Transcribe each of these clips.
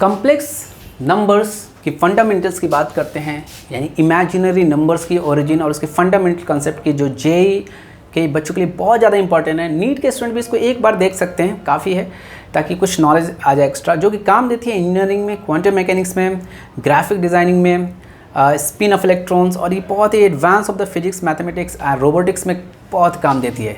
Complex numbers की fundamentals की बात करते हैं, यानी इमेजिनरी नंबर्स की ओरिजिन और उसके फंडामेंटल कंसेप्ट की, जो जेईई के बच्चों के लिए बहुत ज़्यादा इंपॉर्टेंट है। नीट के स्टूडेंट भी इसको एक बार देख सकते हैं, काफ़ी है, ताकि कुछ नॉलेज आ जाए एक्स्ट्रा, जो कि काम देती है इंजीनियरिंग में, क्वांटम मैकेनिक्स में, ग्राफिक डिज़ाइनिंग में, स्पिन ऑफ इलेक्ट्रॉन्स, और ये बहुत ही advance of the physics, mathematics और रोबोटिक्स में बहुत काम देती है।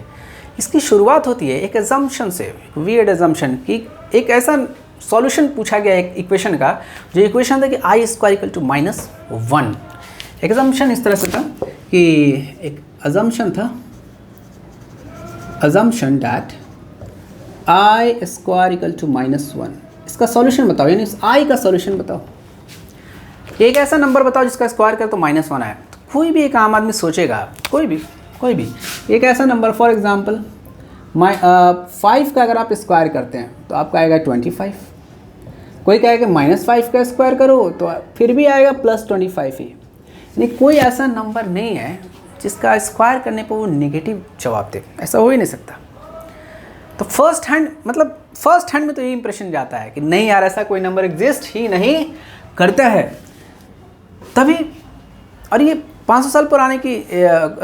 इसकी शुरुआत होती है एक एजम्पशन से, वियर्ड एजम्पशन कि एक ऐसा सॉल्यूशन पूछा गया एक इक्वेशन का, जो इक्वेशन था कि आई स्क्वायर इक्वल टू -1। एग्जाम्पशन इस तरह से था कि एक अजम्पशन था, assumption that I square equal to -1। इसका सॉल्यूशन बताओ, यानी इस I का सॉल्यूशन बताओ। एक ऐसा नंबर बताओ जिसका स्क्वायर कर तो -1 आए। तो कोई भी एक आम आदमी सोचेगा, कोई भी एक ऐसा नंबर, फॉर एग्जांपल 5 का अगर आप स्क्वायर करते हैं तो आपका आएगा 25। कोई कहेगा -5 का स्क्वायर करो तो फिर भी आएगा +25 ही। यानी कोई ऐसा नंबर नहीं है जिसका स्क्वायर करने पर वो नेगेटिव जवाब दे, ऐसा हो ही नहीं सकता। तो फर्स्ट हैंड में तो ये इंप्रेशन जाता है कि नहीं यार, ऐसा कोई नंबर एग्जिस्ट ही नहीं करता है। तभी, और ये 500 साल पुराने की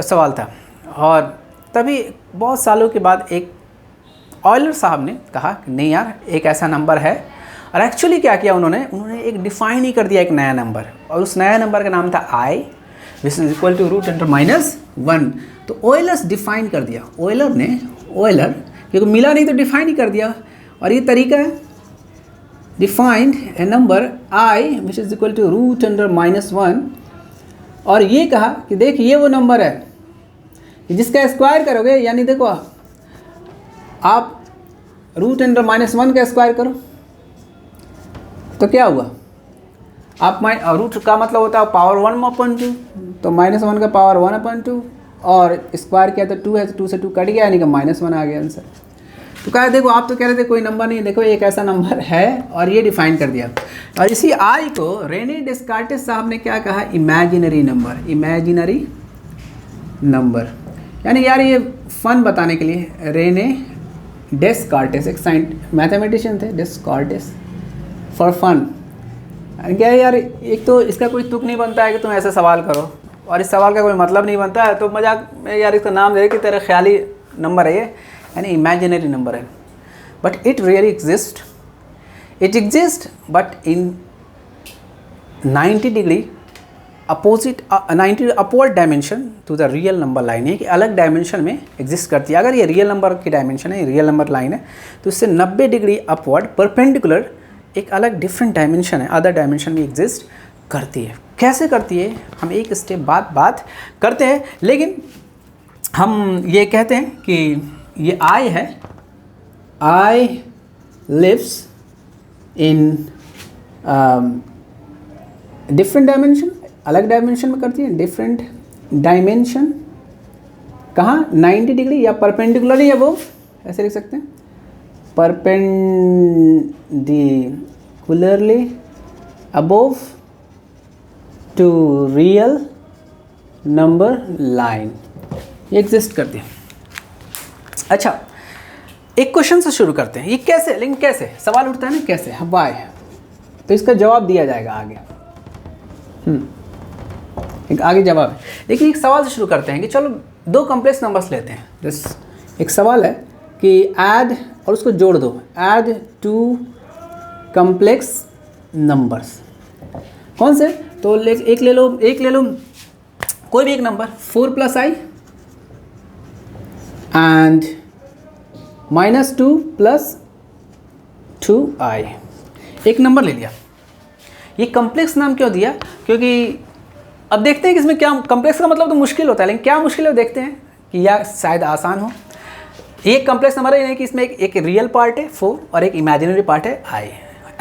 सवाल था, और तभी बहुत सालों के बाद एक ऑयलर साहब ने कहा कि नहीं यार, एक ऐसा नंबर है। और एक्चुअली क्या किया उन्होंने एक डिफाइन ही कर दिया एक नया नंबर, और उस नया नंबर का नाम था I which is equal to √10⁻1। तो ऑयलर्स डिफाइन कर दिया, ऑयलर क्योंकि मिला नहीं तो डिफाइन ही कर दिया। और ये तरीका है, defined a number I which is equal to √10⁻1, और ये कहा कि देख ये वो नंबर है जिसका स्क्वायर करोगे, यानी देखो आप √10⁻1 का स्क्वायर करो तो क्या हुआ, आप रूट का मतलब होता है पावर 1/2, तो -1 का पावर 1/2, और स्क्वायर किया तो 2 है, तो 2 से 2 कट गया, यानी कि -1 आ गया आंसर। तो कहा देखो, आप तो कह रहे थे कोई नंबर नहीं, देखो एक ऐसा नंबर है, और ये डिफाइन कर दिया। और इसी I को रेने डेस्कार्टेस साहब ने क्या कहा, इमेजिनरी नंबर। यानी यार ये फन बताने के लिए, रेने डेस्कार्टेस एक मैथमेटिशियन थे, डेस्कार्टेस, फॉर फन। क्या यार, एक तो इसका कोई तुक नहीं बनता है कि तुम ऐसा सवाल करो, और इस सवाल का कोई मतलब नहीं बनता है, तो मजाक में यार इसका नाम दे कि तेरा ख्याली नंबर है ये, यानी इमेजिनरी नंबर है। But it really exist but in 90 degree opposite, 90 upward dimension to the real number line है, कि अलग डायमेंशन में एग्जिस्ट करती है। अगर ये रियल नंबर की डायमेंशन है, रियल नंबर लाइन है, तो इससे 90 डिग्री अपवर्ड परपेंडिकुलर एक अलग डिफरेंट डायमेंशन है, अदर डायमेंशन में एग्जिस्ट करती है। कैसे करती है हम एक स्टेप बाद बात करते हैं, लेकिन हम ये कहते हैं कि ये I है, I lives in different dimension, अलग डायमेंशन में करती है, डिफरेंट डायमेंशन कहाँ, 90 डिग्री या परपेंडिकुलरली अबोव, ऐसे लिख सकते हैं, perpendicularly above to real number line, ये एग्जिस्ट करती है। अच्छा, एक क्वेश्चन से शुरू करते हैं, ये कैसे, लेकिन कैसे सवाल उठता है ना, कैसे, वाई, तो इसका जवाब दिया जाएगा आगे। एक आगे जवाब है, लेकिन एक सवाल से शुरू करते हैं कि चलो 2 कॉम्प्लेक्स नंबर्स लेते हैं। जैसे एक सवाल है कि ऐड, और उसको जोड़ दो, ऐड 2 कॉम्प्लेक्स नंबर्स। कौन से, तो एक ले लो कोई भी एक नंबर, 4 + I एंड -2 + 2I। एक नंबर ले लिया। ये कॉम्प्लेक्स नाम क्यों दिया, क्योंकि अब देखते हैं कि इसमें क्या, कॉम्प्लेक्स का मतलब तो मुश्किल होता है, लेकिन क्या मुश्किल है देखते हैं कि या शायद आसान हो। एक कॉम्प्लेक्स नंबर है कि इसमें एक रियल पार्ट है 4 और एक इमेजिनरी पार्ट है I।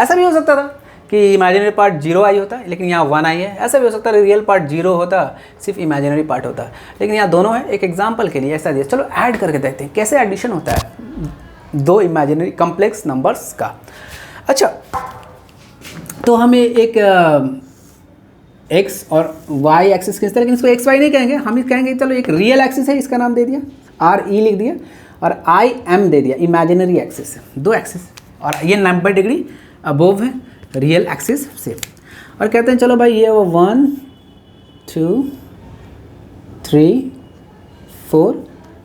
ऐसा भी हो सकता था कि इमेजिनरी पार्ट 0I होता है, लेकिन यहाँ 1I है। ऐसा भी हो सकता है रियल पार्ट 0 होता, सिर्फ इमेजिनरी पार्ट होता, लेकिन यहाँ दोनों है। एक एग्जांपल के लिए ऐसा दिया, चलो ऐड करके देखते हैं कैसे एडिशन होता है 2 इमेजिनरी कॉम्प्लेक्स नंबर्स का। अच्छा, तो हमें एक x और y एक्सिस खींचते हैं, लेकिन इसको xy नहीं कहेंगे, हम कहेंगे चलो एक रियल एक्सिस है, इसका नाम दे दिया RE लिख दिया, और IM दे दिया, इमेजिनरी एक्सिस है, 2 एक्सिस, और ये 90 डिग्री अबोव है, रियल एक्सिस से। और कहते हैं चलो भाई ये वो 1 2 3 4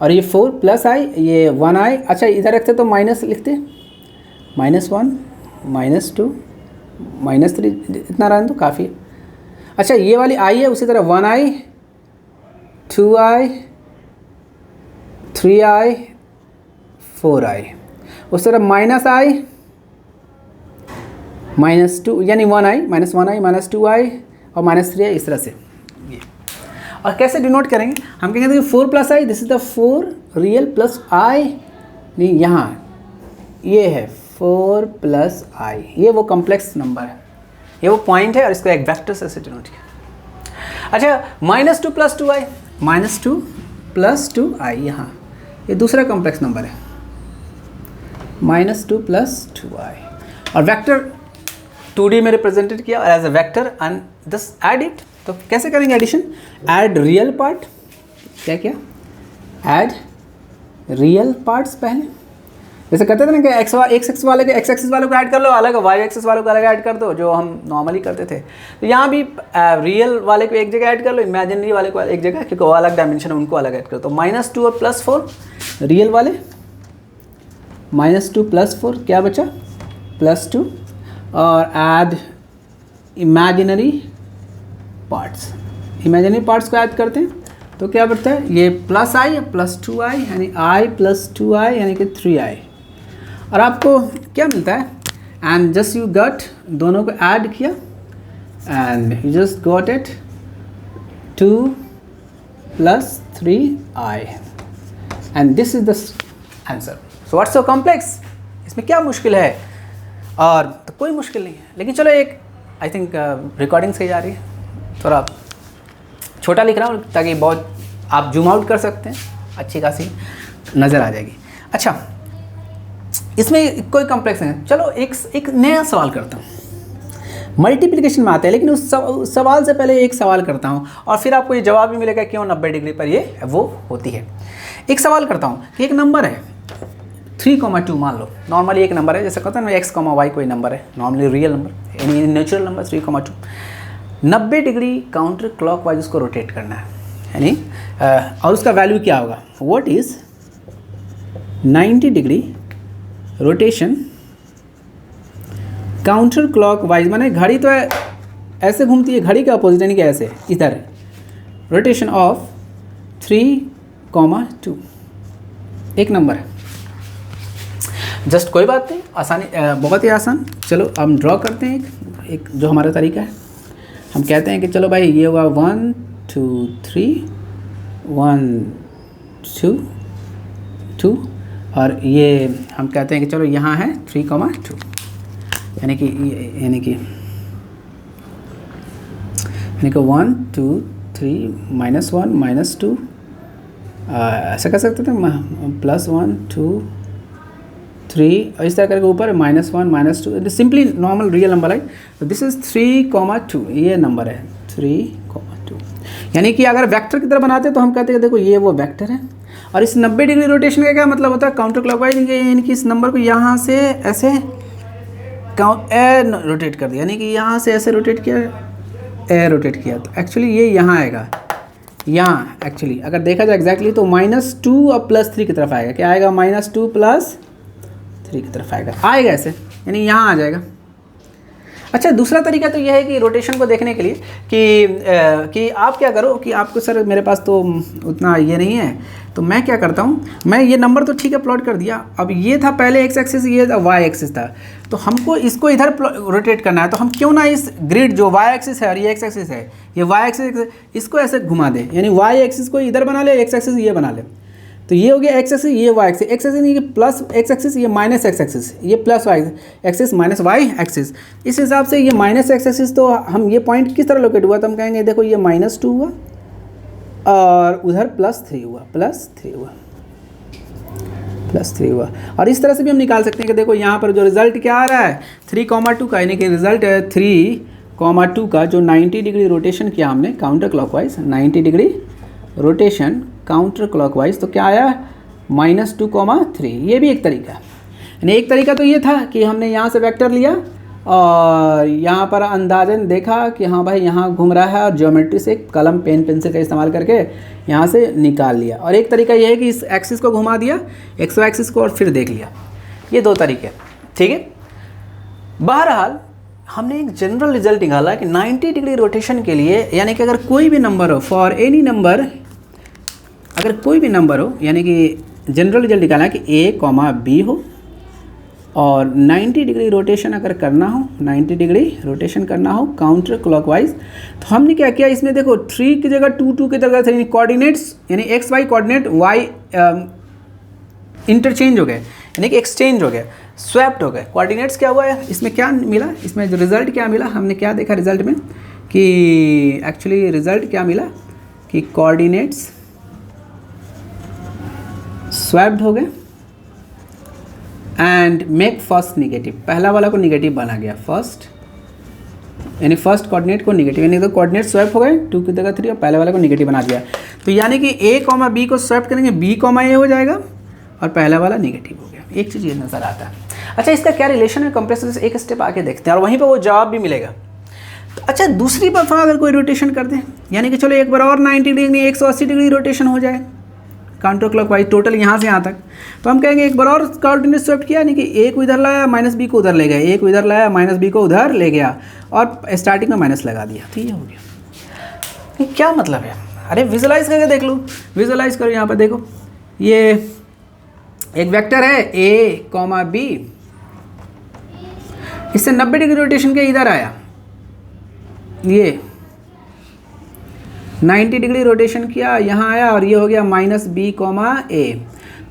और ये 4 प्लस आई, ये 1 आई। अच्छा इधर रखते तो माइनस लिखते, -1 -2 -3, इतना रहने तो काफ़ी है। अच्छा ये वाली आई है, उसी तरह 1 आई 2 आई 3 आई 4 आई, उस तरह माइनस आई -2 यानी 1 आई -1 आई -2 आई और -3 आई, इस तरह से ये। और कैसे डिनोट करेंगे, हम कहेंगे 4 plus i, this is the 4 real plus i, नहीं यहाँ ये है 4 प्लस आई, ये वो कॉम्प्लेक्स नंबर है, ये वो पॉइंट है और इसको एक वेक्टर से डिनोट किया। अच्छा -2 प्लस 2 आई, -2 प्लस 2 आई, यहाँ ये दूसरा कॉम्प्लेक्स नंबर है, -2 प्लस 2 आई। और वेक्टर 2D में रिप्रेजेंटेड किया और as a vector and just add it. तो कैसे करेंगे एडिशन, ऐड रियल पार्ट, क्या क्या ऐड रियल पार्ट्स पहले, जैसे कहते थे ना कि एक्स एक्सिस वाले को एक्स एक्सिस वालों को ऐड कर लो अलग, वाई एक्सिस वालों को अलग ऐड कर दो, जो हम नॉर्मली करते थे। तो यहाँ भी रियल वाले को एक जगह ऐड कर लो, इमेजिनरी वाले को एक जगह, क्योंकि वो अलग डायमेंशन है उनको अलग ऐड कर दो। -2 और +4 रियल वाले, -2 + 4 क्या बचा +2, और add imaginary parts, imaginary parts को ऐड करते हैं तो क्या बढ़ता है, ये प्लस आई प्लस 2 आई यानी आई प्लस 2 आई यानी कि 3 आई। और आपको क्या मिलता है, एंड जस्ट यू गट, दोनों को ऐड किया and you just got it 2 + 3 I and this is the answer. So what's so complex, इसमें क्या मुश्किल है, और तो कोई मुश्किल नहीं है। लेकिन चलो एक आई थिंक रिकॉर्डिंग सही जा रही है, थोड़ा छोटा लिख रहा हूँ ताकि बहुत आप जूम आउट कर सकते हैं, अच्छी खासी नज़र आ जाएगी। अच्छा इसमें कोई कॉम्प्लेक्स नहीं है। चलो एक नया सवाल करता हूँ, मल्टीप्लिकेशन में आता है, लेकिन उस सवाल से पहले एक सवाल करता हूँ और फिर आपको ये जवाब भी मिलेगा क्यों 90 डिग्री पर ये वो होती है। एक सवाल करता हूँ कि एक नंबर है 3,2, मान लो नॉर्मली एक नंबर है, जैसे कहते हैं ना x, y कोई नंबर है, नॉर्मली रियल नंबर यानी natural number 3,2, 90 degree counter clockwise उसको रोटेट करना है, यानी और उसका वैल्यू क्या होगा, what is 90 degree rotation counter clockwise, माने घड़ी तो ऐसे घूमती है, घड़ी के अपोजिट यानी कि ऐसे इधर, रोटेशन ऑफ 3,2 एक नंबर है। जस्ट कोई बात नहीं, आसानी बहुत ही आसान। चलो हम ड्रॉ करते हैं एक जो हमारा तरीका है। हम कहते हैं कि चलो भाई ये हुआ 1 2 3 1 2 2 और ये हम कहते हैं कि चलो यहाँ है 3,2 यानी कि 1 2 3 -1 -2 ऐसा कर सकते थे, +1 2 3 और इस तरह करके ऊपर -1 -2, सिंपली नॉर्मल रियल नंबर है। तो दिस इज 3,2, ये नंबर है 3,2, यानी कि अगर वेक्टर की तरह बनाते तो हम कहते हैं देखो ये वो वेक्टर है। और इस 90 डिग्री रोटेशन का क्या मतलब होता है, काउंटर क्लॉकवाइज, यानी कि इस नंबर को यहाँ से ऐसे रोटेट कर दिया, यानी कि यहाँ से ऐसे रोटेट किया, रोटेट किया, तो एक्चुअली ये यहाँ आएगा, यहाँ एक्चुअली अगर देखा जाए एग्जैक्टली तो -2 और +3 की तरफ आएगा, क्या आएगा -2 + 3 की तरफ आएगा ऐसे, यानी यहाँ आ जाएगा। अच्छा दूसरा तरीका तो यह है कि रोटेशन को देखने के लिए कि आप क्या करो कि आपको सर मेरे पास तो उतना ये नहीं है, तो मैं क्या करता हूँ, मैं ये नंबर तो ठीक है प्लॉट कर दिया, अब ये था पहले x एक्सिस, ये वाई एक्सिस था, तो हमको इसको इधर रोटेट करना है, तो हम क्यों ना इस ग्रिड जो वाई एक्सिस है और ये x एक्सिस है, ये वाई एक्सिस, इसको ऐसे घुमा दें, यानी वाई एक्सिस को इधर बना ले, x एक्सिस ये बना ले, तो ये हो गया x एक्सिस, ये y एक्सिस, x एक्सिस ये प्लस x एक्सिस, ये माइनस x एक्सिस, ये plus y axis minus y axis. इस हिसाब से ये माइनस x एक्सिस, तो हम ये पॉइंट किस तरह लोकेट हुआ, तो हम कहेंगे देखो ये -2 हुआ और उधर +3 हुआ, +3 हुआ। और इस तरह से भी हम निकाल सकते हैं कि देखो यहाँ पर जो रिजल्ट क्या आ रहा है 3,2 का, यानी कि रिजल्ट है 3,2 का, जो 90 डिग्री रोटेशन किया हमने counter clockwise, 90 degree rotation counter clockwise, तो क्या आया -2,3। ये भी एक तरीका है, यानी एक तरीका तो ये था कि हमने यहाँ से वेक्टर लिया और यहाँ पर अंदाजन देखा कि हाँ भाई यहाँ घूम रहा है, और ज्योमेट्री से कलम पेन पेंसिल का इस्तेमाल करके यहाँ से निकाल लिया। और एक तरीका ये है कि इस एक्सिस को घुमा दिया, एक्स वाई एक्सिस को, और फिर देख लिया। ये दो तरीके, ठीक है। बहरहाल हमने एक जनरल रिजल्ट निकाला कि 90 डिग्री रोटेशन के लिए, यानी कि अगर कोई भी नंबर हो, फॉर एनी नंबर, अगर कोई भी नंबर हो, यानी कि जनरल रिजल्ट निकाला कि ए कॉमा बी हो और 90 डिग्री रोटेशन अगर करना हो, 90 डिग्री रोटेशन करना हो काउंटर क्लॉकवाइज, तो हमने क्या किया, इसमें देखो 3 की जगह 2 2 की जगह 3, कोऑर्डिनेट्स यानी X Y coordinate Y interchange हो गए, यानी कि एक्सचेंज हो गया, स्वैप्ड हो गए। कोऑर्डिनेट्स क्या हुआ है, इसमें क्या मिला, इसमें जो रिजल्ट क्या मिला, हमने क्या देखा रिजल्ट में कि एक्चुअली रिजल्ट क्या मिला कि कोऑर्डिनेट्स स्वैप्ड हो गए एंड मेक फर्स्ट निगेटिव, पहला वाला को निगेटिव बना गया फर्स्ट, यानी फर्स्ट कोऑर्डिनेट को निगेटिव, यानी तो कोऑर्डिनेट स्वैप हो गए 2 की जगह 3 और पहले वाले को निगेटिव बना दिया। तो यानी कि ए कॉमा बी को स्वैप करेंगे, बी कॉमा ए हो जाएगा और पहला वाला निगेटिव हो गया। एक चीज़ ये नज़र आता है। अच्छा, इसका क्या रिलेशन है कंप्रेसर से, एक स्टेप आके देखते हैं और वहीं पर वो जवाब भी मिलेगा। तो अच्छा, दूसरी दफ़ा अगर कोई रोटेशन कर दें, यानी कि चलो एक बार और 90 डिग्री 180 डिग्री रोटेशन हो जाए काउंटर क्लॉकवाइज टोटल यहाँ से यहाँ तक, तो हम कहेंगे एक बार और कोऑर्डिनेट स्वेप्ट किया, यानी कि ए को इधर लाया माइनस बी को उधर ले गया, ए को इधर लाया माइनस बी को उधर ले गया और स्टार्टिंग में माइनस लगा दिया। तो ये हो गया। क्या मतलब है, अरे विजुलाइज करके देख लो, विजुलाइज करो। यहाँ पर देखो, ये एक वेक्टर है ए कॉमा बी, इससे 90 डिग्री रोटेशन के इधर आया, ये 90 डिग्री रोटेशन किया यहाँ आया और ये हो गया माइनस बी कॉमा ए।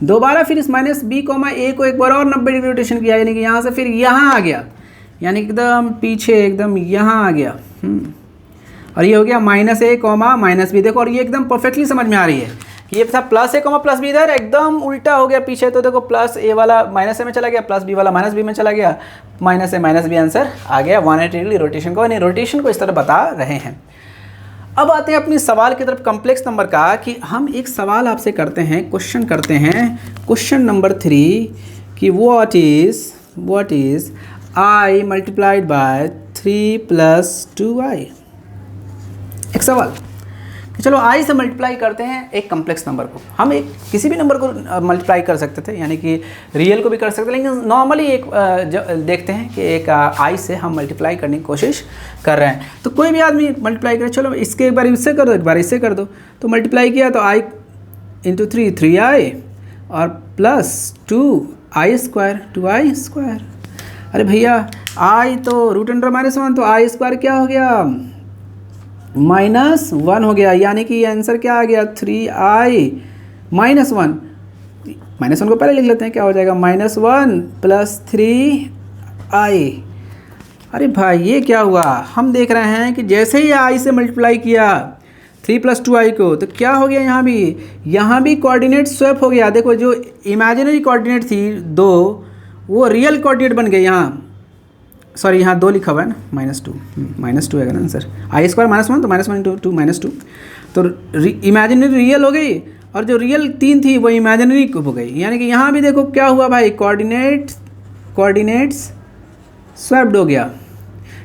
दोबारा फिर इस माइनस बी कॉमा ए को एक बार और 90 डिग्री रोटेशन किया, यानी कि यहाँ से फिर यहाँ आ गया, यानी एकदम पीछे एकदम यहाँ आ गया। और ये हो गया माइनस ए कॉमा माइनस बी। देखो, और ये एकदम परफेक्टली समझ में आ रही है कि ये था प्लस ए कॉमा प्लस बी, इधर एकदम उल्टा हो गया पीछे। तो देखो, प्लस ए वाला माइनस ए में चला गया, प्लस बी वाला माइनस बी में चला गया, माइनस ए माइनस बी आंसर आ गया 180 डिग्री रोटेशन को, यानी रोटेशन को इस तरह बता रहे हैं। अब आते हैं अपनी सवाल की तरफ कॉम्प्लेक्स नंबर का, कि हम एक सवाल आपसे करते हैं, क्वेश्चन करते हैं, क्वेश्चन नंबर 3 कि what is i multiplied by 3 + 2i। एक सवाल कि चलो i से मल्टीप्लाई करते हैं एक कॉम्प्लेक्स नंबर को। हम एक किसी भी नंबर को मल्टीप्लाई कर सकते थे, यानी कि रियल को भी कर सकते थे, लेकिन नॉर्मली एक देखते हैं कि एक i से हम मल्टीप्लाई करने की कोशिश कर रहे हैं। तो कोई भी आदमी मल्टीप्लाई करे, चलो इसके एक बार इससे कर दो, एक बार इससे कर दो, तो मल्टीप्लाई किया तो i × 3 3i और प्लस 2i² 2i²। अरे भैया, i तो √(-1), तो i² क्या हो गया, -1 हो गया, यानी कि ये आंसर क्या आ गया 3i -1। -1 को पहले लिख लेते हैं, क्या हो जाएगा -1 + 3i। अरे भाई, ये क्या हुआ, हम देख रहे हैं कि जैसे ही i से मल्टीप्लाई किया 3 + 2i को, तो क्या हो गया, यहाँ भी कोऑर्डिनेट स्वैप हो गया। देखो, जो इमेजिनरी कोऑर्डिनेट थी 2, वो रियल कोऑर्डिनेट बन गए। यहाँ सॉरी, यहाँ 2 लिखा हुआ है ना, -2 है ना आंसर, i² -1 तो -1 × 2 -2, तो इमेजिनरी रियल हो गई और जो रियल 3 थी वो इमेजिनरी हो गई। यानी कि यहाँ भी देखो क्या हुआ भाई, कोऑर्डिनेट्स स्वैप्ड हो गया,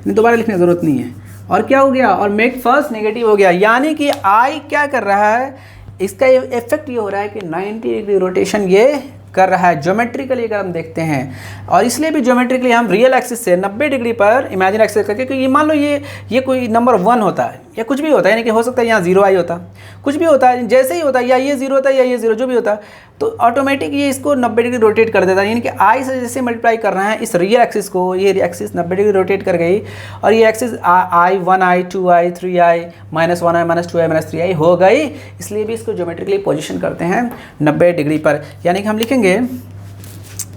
दोबारा लिखने की ज़रूरत नहीं है। और क्या हो गया, और मेक फर्स्ट नेगेटिव हो गया, यानी कि i क्या कर रहा है, इसका इफेक्ट ये हो रहा है कि 90 डिग्री रोटेशन ये कर रहा है ज्योमेट्रिकली, अगर हम देखते हैं। और इसलिए भी ज्योमेट्रिकली हम रियल एक्सिस से 90 डिग्री पर इमेजिनरी एक्सिस करके, क्योंकि ये मान लो ये कोई नंबर 1 होता है या कुछ भी होता है, यानी कि हो सकता है यहाँ 0i होता, कुछ भी होता है, जैसे ही होता है, या ये 0 होता है या ये 0, जो भी होता है, तो ऑटोमेटिक ये इसको 90 डिग्री रोटेट कर देता है। यानी कि i से जैसे मल्टीप्लाई कर रहे हैं इस रियल एक्सिस को, ये एक्सिस 90 डिग्री रोटेट कर गई और ये axis i 1i 2i 3i -1i -2i -3i हो गई। इसलिए भी इसको ज्योमेट्रिकली पोजिशन करते हैं 90 डिग्री पर। यानी कि हम लिखेंगे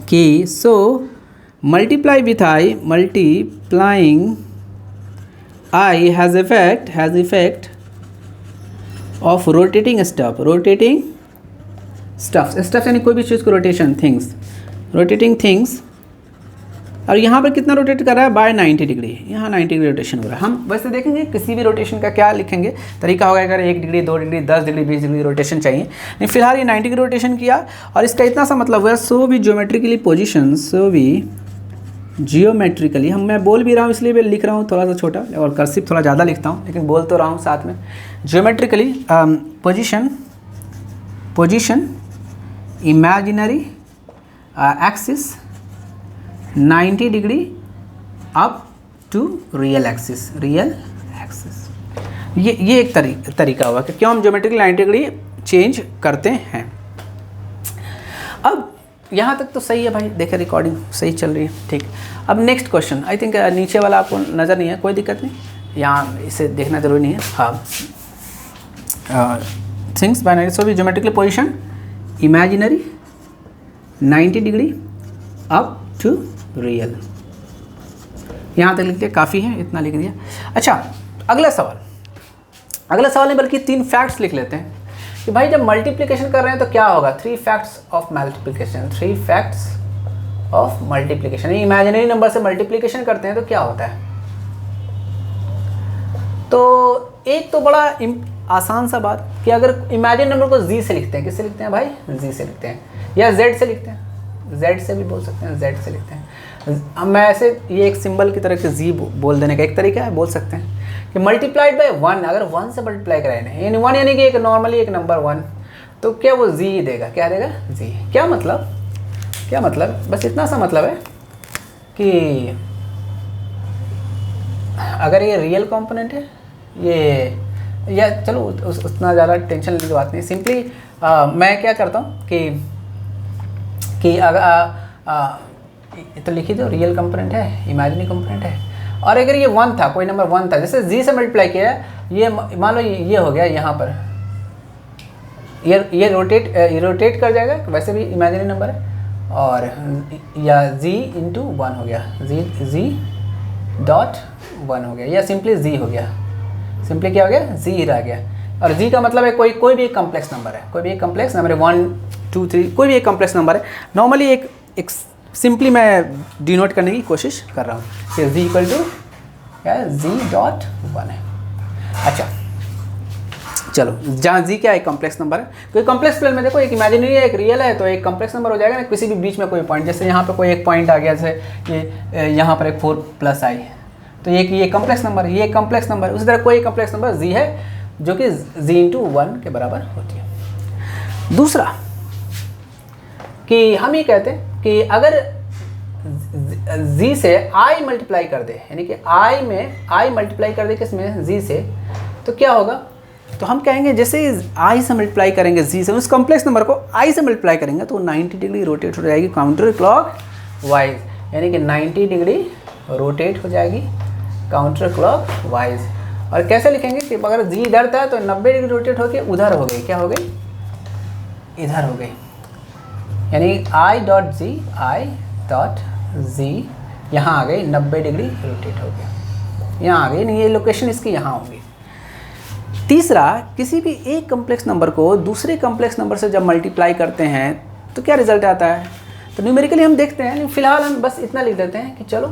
कि so multiply with i, multiplying i has effect of rotating stuff यानी कोई भी चीज़ को रोटेशन, रोटेटिंग थिंग्स। और यहाँ पर कितना रोटेट कर रहा है, बाय 90 डिग्री, यहाँ 90 डिग्री रोटेशन हो रहा है। हम वैसे देखेंगे किसी भी रोटेशन का क्या लिखेंगे, तरीका होगा, अगर 1 degree 2 degree 10 degree 20 degree rotation चाहिए, लेकिन फिलहाल ये 90 डिग्री रोटेशन किया और इसका इतना सा मतलब हुआ, so we geometrically position geometrically, हम मैं बोल भी रहा हूँ इसलिए मैं लिख रहा हूँ थोड़ा सा छोटा और कर्सिव थोड़ा ज़्यादा लिखता हूँ, लेकिन बोल तो रहा हूँ साथ में। Geometrically position imaginary axis 90 degree up to real axis. ये एक तरीका हुआ कि क्यों हम ज्योमेट्रिकली 90 डिग्री चेंज करते हैं। अब यहाँ तक तो सही है भाई, देखे रिकॉर्डिंग सही चल रही है, ठीक। अब नेक्स्ट क्वेश्चन, आई थिंक नीचे वाला आपको नज़र नहीं है, कोई दिक्कत नहीं, यहाँ इसे देखना जरूरी नहीं है। हाँ, थिंग्स बाइनरी, सो भी geometrically position imaginary 90 degree up to real. यहाँ तक लिख दिया, काफ़ी है, इतना लिख दिया। अच्छा, अगला सवाल नहीं बल्कि 3 फैक्ट्स लिख लेते हैं कि भाई जब मल्टीप्लिकेशन कर रहे हैं तो क्या होगा। 3 facts of multiplication. Imaginary number से मल्टीप्लिकेशन करते हैं तो क्या होता है। तो एक तो बड़ा आसान सा बात कि अगर इमेजिनरी नंबर को जी से लिखते हैं, किससे लिखते हैं भाई, जी से लिखते हैं, या जेड से लिखते हैं, जेड से भी बोल सकते हैं, जेड से लिखते हैं। अब मैं ऐसे ये एक सिंबल की तरह के जी बोल देने का एक तरीका है, बोल सकते हैं कि मल्टीप्लाइड बाय 1, अगर 1 से मल्टीप्लाई कराए यानी 1 यानी कि एक नॉर्मली एक नंबर 1, तो क्या वो जी देगा, क्या देगा, जी। क्या मतलब, बस इतना सा मतलब है कि अगर ये रियल कंपोनेंट है, ये या चलो उतना ज़्यादा टेंशन लेने की बात नहीं, सिंपली मैं क्या करता हूँ कि अगर तो लिखी दो रियल कंपोनेंट है, इमेजिनरी कंपोनेंट है, और अगर ये 1 था, कोई नंबर 1 था, जैसे जी से मल्टीप्लाई किया, ये मान लो ये हो गया, यहाँ पर ये रोटेट कर जाएगा, वैसे भी इमेजिनरी नंबर है, और या जी इंटू 1 हो गया, जी डॉट 1 हो गया, या सिंपली जी हो गया, सिंपली क्या हो गया, जी रह गया। और जी का मतलब है कोई भी एक कम्प्लेक्स नंबर है, कोई भी एक कम्प्लेक्स नंबर है, 1 2 3 कोई भी एक कम्प्लेक्स नंबर है। नॉर्मली एक सिंपली मैं डिनोट करने की कोशिश कर रहा हूँ कि z इक्वल टू क्या है, z डॉट 1 है। अच्छा चलो, जहाँ z क्या है, कॉम्प्लेक्स नंबर है, कोई कॉम्प्लेक्स प्लेन में देखो एक इमेजिनरी है एक रियल है, तो एक कॉम्प्लेक्स नंबर हो जाएगा ना, किसी भी बीच में कोई पॉइंट, जैसे यहाँ पे कोई एक पॉइंट आ गया, जैसे ये यहाँ पर एक 4 + i, तो ये कॉम्प्लेक्स नंबर है, ये कॉम्प्लेक्स नंबर है। उसी तरह कोई कॉम्प्लेक्स नंबर z है जो कि z इंटू 1 के बराबर होती है। दूसरा कि हम ये कहते हैं कि अगर z से i मल्टीप्लाई कर दे, यानी कि i मल्टीप्लाई कर दे किसमें, z से, तो क्या होगा, तो हम कहेंगे जैसे i से मल्टीप्लाई करेंगे z से, उस कॉम्प्लेक्स नंबर को i से मल्टीप्लाई करेंगे तो 90 डिग्री रोटेट हो जाएगी काउंटर क्लॉक वाइज, यानी कि 90 डिग्री रोटेट हो जाएगी काउंटर क्लॉक वाइज। और कैसे लिखेंगे कि अगर z इधर था तो 90 डिग्री रोटेट होकर उधर हो गई, क्या हो गई, इधर हो गई, यानी i डॉट z यहाँ आ गई, 90 डिग्री रोटेट हो गया, यहाँ आ गई, नहीं ये लोकेशन इसकी यहाँ होगी। तीसरा, किसी भी एक कम्प्लेक्स नंबर को दूसरे कम्प्लेक्स नंबर से जब मल्टीप्लाई करते हैं तो क्या रिजल्ट आता है, तो न्यूमेरिकली हम देखते हैं, फिलहाल हम बस इतना लिख देते हैं कि चलो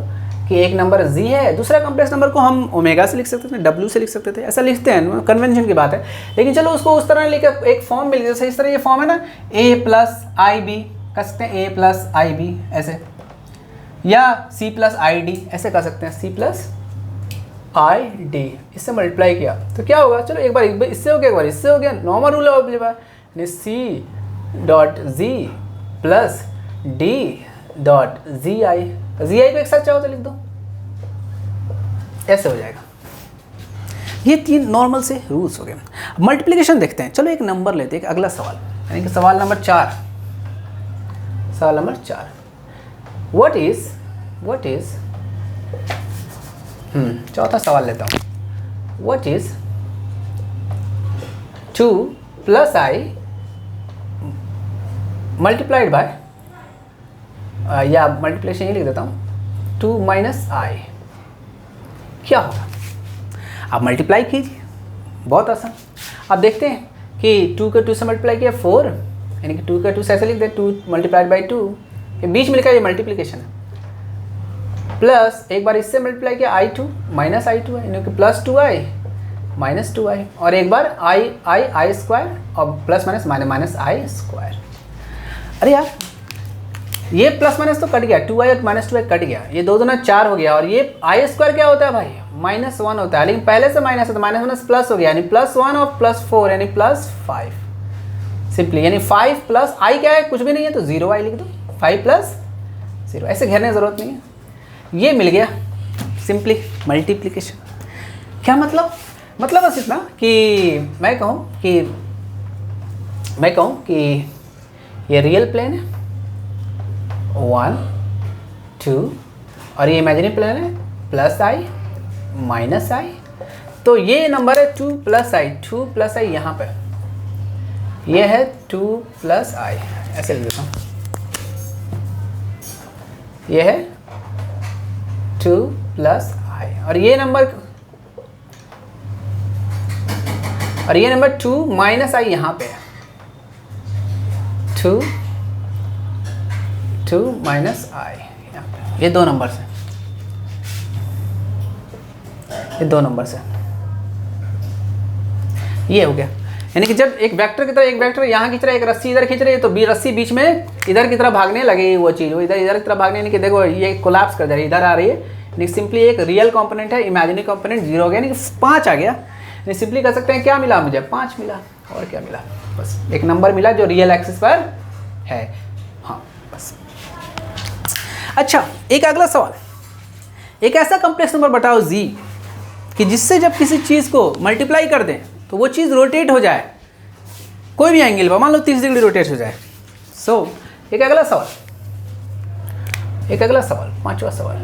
कि एक नंबर z है, दूसरा कम्प्लेक्स नंबर को हम ओमेगा से लिख सकते थे, w से लिख सकते थे, ऐसा लिखते हैं, कन्वेंशन की बात है। लेकिन चलो उसको उस तरह लिख एक फॉर्म मिल गया, जैसे इस तरह ये फॉर्म है ना, a + ib कर सकते हैं, a + ib ऐसे, या c + id ऐसे कर सकते हैं, c + id, इससे मल्टीप्लाई किया तो क्या होगा, चलो एक बार इससे हो गया, एक बार इससे हो गया, नॉर्मल रूल है, c dot z plus d dot zi को एक साथ चाहो तो लिख दो, ऐसे हो जाएगा। ये 3 नॉर्मल से रूल्स हो गए। मल्टीप्लिकेशन देखते हैं, चलो एक नंबर लेते हैं, अगला सवाल, यानी कि सवाल नंबर 4। व्हाट इज चौथा सवाल लेता हूँ, what is 2 + i multiplied by, या मल्टीप्लिकेशन ये लिख देता हूँ 2 - i, क्या होगा। आप मल्टीप्लाई कीजिए, बहुत आसान। आप देखते हैं कि 2 को 2 से मल्टीप्लाई किया 4, यानी कि 2 का 2 से ऐसे लिख दे, 2 × 2, ये बीच में लिखा ये मल्टीप्लिकेशन है, प्लस एक बार इससे मल्टीप्लाई किया i2 - i2 है, यानी कि +2i - 2i, और एक बार i² और प्लस माइनस -i²। अरे यार ये प्लस माइनस तो कट गया, 2i और -2i कट गया, ये 2 दूना 4 हो गया, और ये i² क्या होता है भाई, -1 होता है, लेकिन पहले से माइनस है तो माइनस माइनस प्लस हो गया, यानी +1 और +4 यानी +5 सिंपली, यानी 5 प्लस i क्या है, कुछ भी नहीं है तो 0i लिख दो, 5 + 0, ऐसे घेरने की ज़रूरत नहीं है, ये मिल गया सिंपली मल्टीप्लिकेशन। क्या मतलब बस इतना कि मैं कहूँ कि ये रियल प्लेन है 1 2 और ये इमेजिनरी प्लेन है +i -i, तो ये नंबर है 2 + i यहाँ पे, ये है 2 + i, ऐसे लिख देता हूँ, ये है 2 + i, और ये नंबर 2 - i यहाँ पे है, 2 - i यहाँ पे, ये 2 नंबर से, ये हो गया, यानी कि जब एक वेक्टर की तरह एक वेक्टर यहाँ खींच रहा है, एक रस्सी इधर खींच रही है, तो रस्सी बीच में इधर की तरफ भागने लगेगी, वो चीज़ वो इधर की तरफ भागने, यानी कि देखो ये कोलैप्स कर जा रही है, इधर आ रही है, यानी सिंपली एक रियल कंपोनेंट है, इमेजिनरी कंपोनेंट 0 हो गया, यानी कि 5 आ गया, यानी सिंपली कह सकते हैं क्या मिला मुझे, 5 मिला, और क्या मिला, बस एक नंबर मिला जो रियल एक्सिस पर है, हाँ बस। अच्छा, एक अगला सवाल, एक ऐसा कॉम्प्लेक्स नंबर बताओ z कि जिससे जब किसी चीज़ को मल्टीप्लाई कर दें तो वो चीज़ रोटेट हो जाए कोई भी एंगल पर, मान लो 30 डिग्री रोटेट हो जाए। एक अगला सवाल, 5वां सवाल,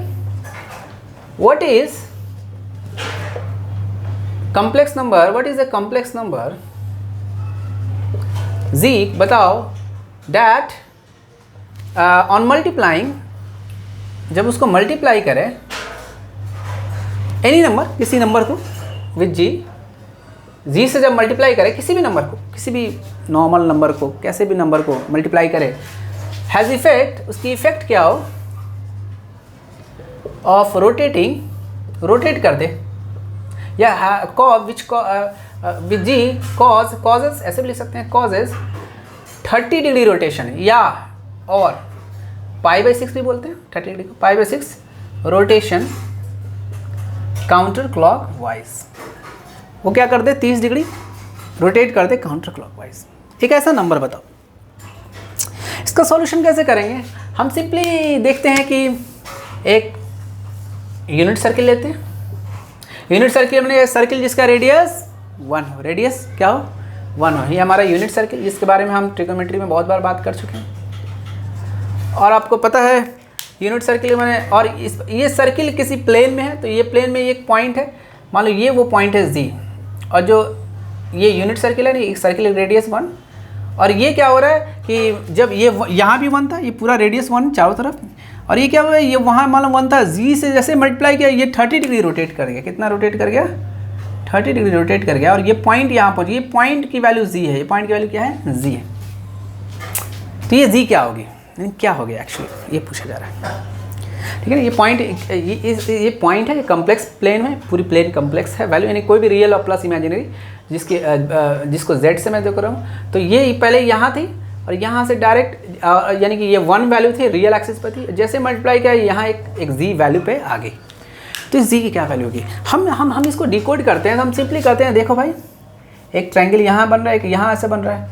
what is complex number z बताओ दैट ऑन मल्टीप्लाइंग, जब उसको मल्टीप्लाई करें एनी नंबर, किसी नंबर को विद जी से जब मल्टीप्लाई करें किसी भी नंबर को, किसी भी नॉर्मल नंबर को, कैसे भी नंबर को मल्टीप्लाई करें, हैज़ इफेक्ट, उसकी इफेक्ट क्या हो ऑफ रोटेट कर दे, या विद जी कॉजेज, ऐसे भी लिख सकते हैं, कॉजेज 30 डिग्री रोटेशन, या और π/6 भी बोलते हैं, 30 डिग्री को π/6 रोटेशन काउंटर क्लॉक वाइज, वो क्या कर दे 30 डिग्री रोटेट कर दे काउंटर क्लॉकवाइज। एक ऐसा नंबर बताओ, इसका सॉल्यूशन कैसे करेंगे, हम सिंपली देखते हैं कि एक यूनिट सर्किल लेते हैं, यूनिट सर्किल में सर्किल जिसका रेडियस 1 हो, रेडियस क्या हो 1 हो, ये हमारा यूनिट सर्किल, जिसके बारे में हम ट्रिग्नोमेट्री में बहुत बार बात कर चुके हैं, और आपको पता है यूनिट सर्किल मैंने, और ये सर्किल किसी प्लेन में है, तो ये प्लेन में एक पॉइंट है, मान लो ये वो पॉइंट है z, और जो ये यूनिट सर्किल है ना, एक सर्किल रेडियस 1, और ये क्या हो रहा है कि जब ये यहाँ भी 1 था, ये पूरा रेडियस 1 चारों तरफ, और ये क्या हुआ है, ये वहाँ मान लो 1 था, z से जैसे मल्टीप्लाई किया ये 30 डिग्री रोटेट कर गया, कितना रोटेट कर गया 30 डिग्री रोटेट कर गया, और ये पॉइंट यहाँ पहुँच, ये पॉइंट की वैल्यू z है, ये पॉइंट की वैल्यू क्या है z है, तो ये z क्या होगी, क्या हो गया एक्चुअली, ये पूछा जा रहा है, ठीक है ना। ये पॉइंट है, ये कॉम्प्लेक्स प्लेन में, पूरी प्लेन कॉम्प्लेक्स है, वैल्यू यानी कोई भी रियल और प्लस इमेजिनरी जिसको z से मैं देख रहा हूँ, तो ये पहले यहाँ थी और यहाँ से डायरेक्ट यानी कि ये 1 वैल्यू थी, रियल एक्सिस पर थी, जैसे मल्टीप्लाई किया यहाँ एक z वैल्यू पे आ गई, तो इस z की क्या वैल्यू होगी, हम इसको डिकोड करते हैं, तो हम सिंपली करते हैं, देखो भाई एक ट्रायंगल यहाँ बन रहा है, एक यहाँ से बन रहा है,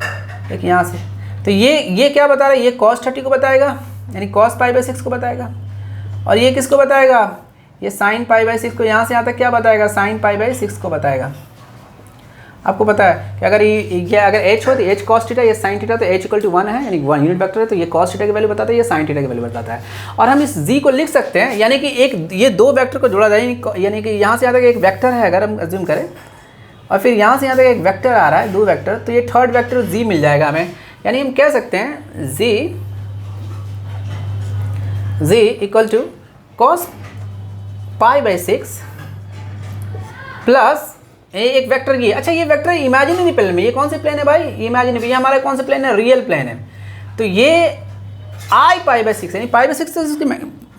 एक यहाँ से, तो ये क्या बता रहा है, ये cos 30 को बताएगा, यानी cos π/6 को बताएगा, और ये किसको बताएगा, ये sin π/6 को, यहाँ से यहाँ तक क्या बताएगा, sin π/6 को बताएगा। आपको पता है कि अगर ये अगर h हो तो h cos थीटा, ये sin थीटा, तो h = 1 है, यानी 1 यूनिट वेक्टर है, तो ये cos थीटा की वैल्यू बताता है, ये sin थीटा की वैल्यू बताता है, और हम इस z को लिख सकते हैं, यानी कि ये 2 वेक्टर को जोड़ा जाए, यानी कि यहाँ से यहाँ तक एक वेक्टर है, अगर हम अज्यूम करें, और फिर यहाँ से यहाँ तक एक वेक्टर आ रहा है, 2 वेक्टर, तो ये थर्ड वेक्टर z मिल जाएगा हमें, यानी हम कह सकते हैं z = cos π/6 प्लस एक वेक्टर ये, अच्छा ये वेक्टर इमेजिनरी प्लेन में, ये कौन से प्लेन है भाई, ये इमेजिनरी, ये हमारा कौन सा प्लेन है, रियल प्लेन है, तो ये i π/6 यानी π/6 तो इसकी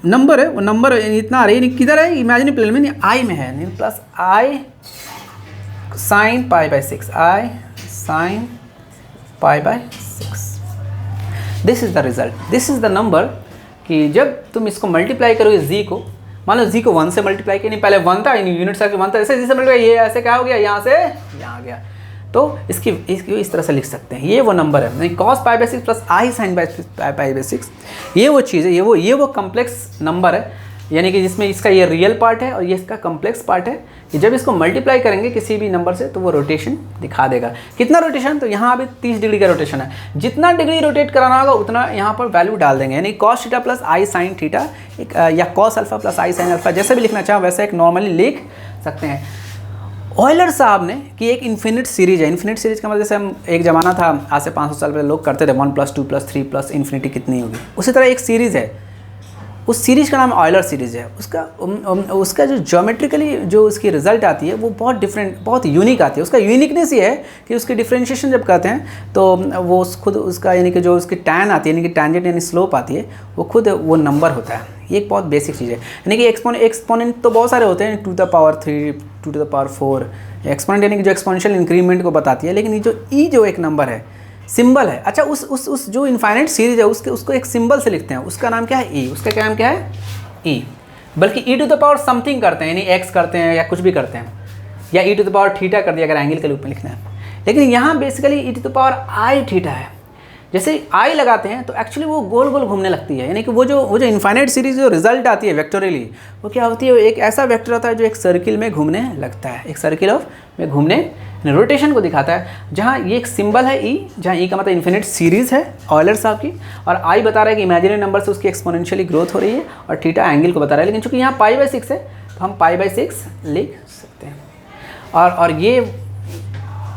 नंबर है, वो नंबर इतना आ रही है, किधर है, इमेजिनरी प्लेन में, i में है, plus i sin π/6, i sin π/6, this is the result, this is the number कि जब तुम इसको मल्टीप्लाई करोगे जी को, मान लो जी को 1 से मल्टीप्लाई किया, नहीं पहले 1 था, यूनिट सर्किल 1 था, जैसे मल्टीप्लाई ये ऐसे क्या हो गया, यहाँ से यहाँ आ गया, तो इसकी इस तरह से लिख सकते हैं। ये वो नंबर है, नहीं cos π/6 प्लस आई साइन π/6, ये वो चीज़ है, ये वो कम्प्लेक्स नंबर है, यानी कि जिसमें इसका ये रियल पार्ट है और ये इसका कम्प्लेक्स पार्ट है, कि जब इसको मल्टीप्लाई करेंगे किसी भी नंबर से तो वो रोटेशन दिखा देगा। कितना रोटेशन, तो यहाँ अभी 30 डिग्री का रोटेशन है, जितना डिग्री रोटेट कराना होगा उतना यहाँ पर वैल्यू डाल देंगे, यानी cos थीटा प्लस आई साइन थीटा या cos अल्फा प्लस आई साइन अल्फा, जैसे भी लिखना चाहो वैसे एक नॉर्मली लिख सकते हैं। ऑयलर साहब ने कि एक इन्फिनिट सीरीज है, इन्फिनिट सीरीज का मतलब जैसे हम एक ज़माना था आज से 500 साल पहले लोग करते थे 1 + 2 + 3 प्लस इन्फिनिटी कितनी होगी, उसी तरह एक सीरीज़ है, उस सीरीज़ का नाम ऑयलर सीरीज़ है। उसका जो ज्योमेट्रिकली जो उसकी रिजल्ट आती है वो बहुत डिफरेंट, बहुत यूनिक आती है। उसका यूनिकनेस ये है कि उसकी डिफरेंशिएशन जब करते हैं तो वो खुद उसका यानी कि जो उसकी टैन आती है, यानी कि टैंजेंट यानी स्लोप आती है, वो खुद वो नंबर होता है। ये एक बहुत बेसिक चीज़ है, यानी कि एक्सपोनेंट तो बहुत सारे होते हैं, 2⁻3, 2⁻4, एक्सपोनेंट यानी कि जो एक्सपोनेंशियल इंक्रीमेंट को बताती है, लेकिन ये जो एक नंबर है, सिंबल है। अच्छा, उस जो इनफाइनाइट सीरीज है उसको एक सिंबल से लिखते हैं, उसका नाम क्या है, ई। उसका क्या नाम क्या है, ई। बल्कि e⁻ समथिंग करते हैं, यानी x करते हैं या कुछ भी करते हैं, या e⁻θ कर दिया अगर एंगल के रूप में लिखना है। लेकिन यहाँ बेसिकली e⁻i θ है। जैसे i लगाते हैं तो एक्चुअली वो गोल गोल घूमने लगती है, यानी कि वो जो इनफाइनाइट सीरीज जो रिजल्ट आती है वेक्टोरियली, वो क्या होती है, एक ऐसा वेक्टर होता है जो एक सर्किल में घूमने लगता है, एक सर्किल में घूमने रोटेशन को दिखाता है। जहाँ ये एक सिंबल है ई, जहाँ ई का मतलब इन्फिनिट सीरीज़ है ऑयलर साहब की, और आई बता रहा है कि इमेजिनरी नंबर से उसकी एक्सपोनेंशियली ग्रोथ हो रही है, और थीटा एंगल को बता रहा है। लेकिन चूंकि यहाँ π/6 है तो हम π/6 लिख सकते हैं, और ये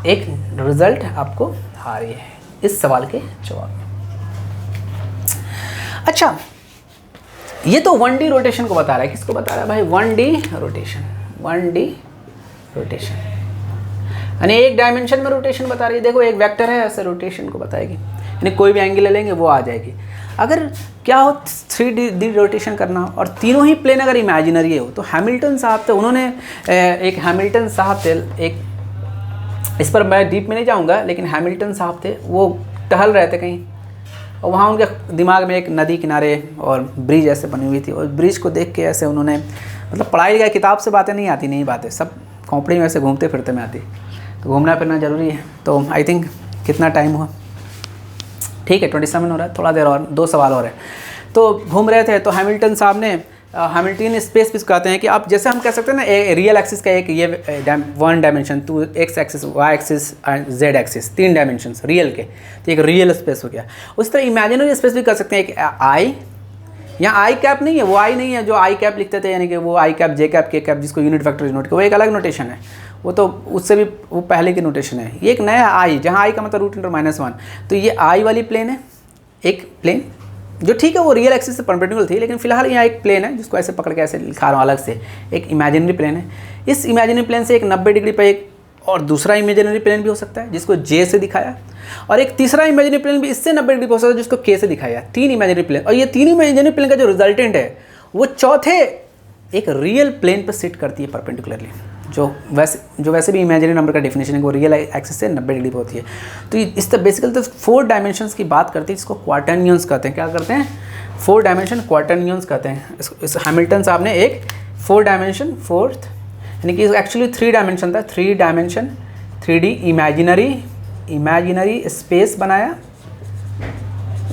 एक रिजल्ट आपको आ रही है इस सवाल के जवाब में। अच्छा, ये तो 1D रोटेशन को बता रहा है। किसको बता रहा है भाई, 1D रोटेशन, 1D रोटेशन, यानी एक डायमेंशन में रोटेशन बता रही है। देखो एक वेक्टर है, ऐसे रोटेशन को बताएगी, यानी कोई भी एंगल ले लेंगे वो आ जाएगी। अगर क्या हो 3D रोटेशन करना और तीनों ही प्लेन अगर इमेजिनरी हो, तो हैमिल्टन साहब थे, उन्होंने एक हैमिल्टन साहब थे, एक इस पर मैं डीप में नहीं जाऊंगा, लेकिन हैमिल्टन साहब थे, वो टहल रहे थे कहीं, और वहाँ उनके दिमाग में एक नदी किनारे और ब्रिज ऐसे बनी हुई थी, और ब्रिज को देख के ऐसे उन्होंने, मतलब पढ़ाई गया किताब से बातें नहीं आती, नहीं बातें सब खोपड़ी में ऐसे घूमते फिरते में आती, तो घूमना फिरना ज़रूरी है। तो आई थिंक कितना टाइम हुआ, ठीक है 27 हो रहा है, थोड़ा देर और 2 सवाल और है। तो घूम रहे थे, तो हैमिल्टन साहब ने हैमिल्टन स्पेस भी कहते हैं कि आप जैसे हम कह सकते हैं ना, रियल एक्सिस का एक ये 1 dimension, 2 x axis, y axis and z axis, 3 dimension real के, तो एक रियल स्पेस हो गया। उस तरह इमेजिनरी स्पेस भी कर सकते हैं, एक आई, यहाँ आई कैप नहीं है, वो आई नहीं है जो आई कैप लिखते थे, यानी कि वो आई कैप, जे कैप, के कैप, जिसको यूनिट वेक्टर डिनोट, वो एक अलग नोटेशन है, वो तो उससे भी वो पहले की नोटेशन है। ये एक नया आई, जहाँ आई का मतलब √10⁻⁻1, तो ये आई वाली प्लेन है, एक प्लेन जो ठीक है वो रियल एक्सिस से परपेंडिकुलर थी, लेकिन फिलहाल यहाँ एक प्लेन है जिसको ऐसे पकड़ के ऐसे लिखा रहा हूँ अलग से, एक इमेजिनरी प्लेन है। इस इमेजिनरी प्लेन से एक 90 डिग्री पर एक और दूसरा इमेजिनरी प्लेन भी हो सकता है जिसको जे से दिखाया, और एक तीसरा इमेजिनरी प्लेन भी इससे 90 डिग्री पर हो सकता है जिसको के से दिखाया। 3 इमेजिनरी प्लेन, और ये 3 इमेजिनरी प्लेन का जो रिजल्टेंट है वो चौथे एक रियल प्लेन पर सिट करती है परपेंडिकुलरली, जो वैसे भी इमेजिनरी नंबर का डेफिनेशन है वो रियल एक्सिस से 90 डिग्री पर होती है। तो इस तरह बेसिकली तो 4 डायमेंशंस की बात करती है, जिसको क्वार्टरनियंस कहते हैं। क्या करते हैं, 4 डायमेंशन क्वार्टरनियंस कहते हैं। इस हैमिल्टन साहब ने एक 4 डायमेंशन, फोर्थ, यानी कि एक्चुअली 3 डायमेंशन था, 3 डायमेंशन 3D इमेजिनरी स्पेस बनाया,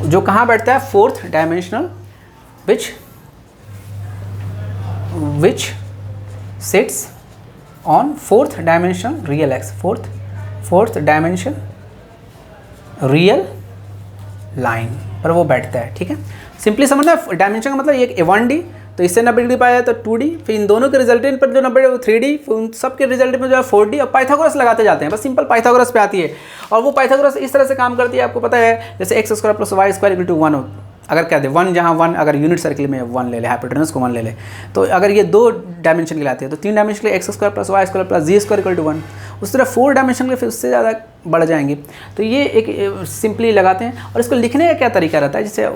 जो कहाँ बैठता है, 4th dimensional, which sits on 4th dimension real x, 4th dimension real line पर वो बैठता है। ठीक है, सिंपली समझना, डायमेंशन का मतलब ये 1D, तो इससे 90 डिग्री पाया तो 2D, फिर इन दोनों के रिजल्टेंट पर जो 90 3D, फिर उन सब के रिजल्टेंट में जो है 4D, और पाइथागोरस लगाते जाते हैं, बस सिंपल पाइथागोरस पे आती है। और वो पाइथागोरस इस तरह से काम करती है, आपको पता है, जैसे x² + y² = 1 हो, अगर कहते हैं 1, जहाँ 1 अगर यूनिट सर्किल में 1 ले ले, हाइपोटेनस को 1 ले ले, तो अगर ये 2 डायमेंशन के लाते हैं तो 3 डायमेंशन के लिए x² + y² + z² = 1, उस तरह 4 डायमेंशन के फिर उससे ज़्यादा बढ़ जाएंगे। तो ये एक सिंपली लगाते हैं। और इसको लिखने का क्या तरीका रहता है, जैसे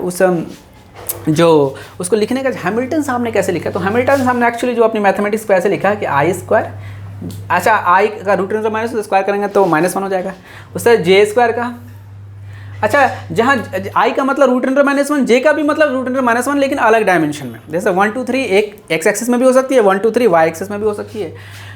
उसको लिखने का हैमिल्टन साहब ने कैसे लिखा, तो हैमिल्टन साहब ने एक्चुअली जो अपनी मैथमेटिक्स को ऐसे लिखा कि I², अच्छा I का √10⁻² स्क्वायर करेंगे तो -1 हो जाएगा, उससे J² का अच्छा, जहाँ आई का मतलब रूट अंडर -1, जे का भी मतलब रूट अंडर -1 लेकिन अलग डायमेंशन में। जैसे 1 2 3 एक एक्स एक्सिस में भी हो सकती है, 1 2 3 वाई एक्सिस में भी हो सकती है।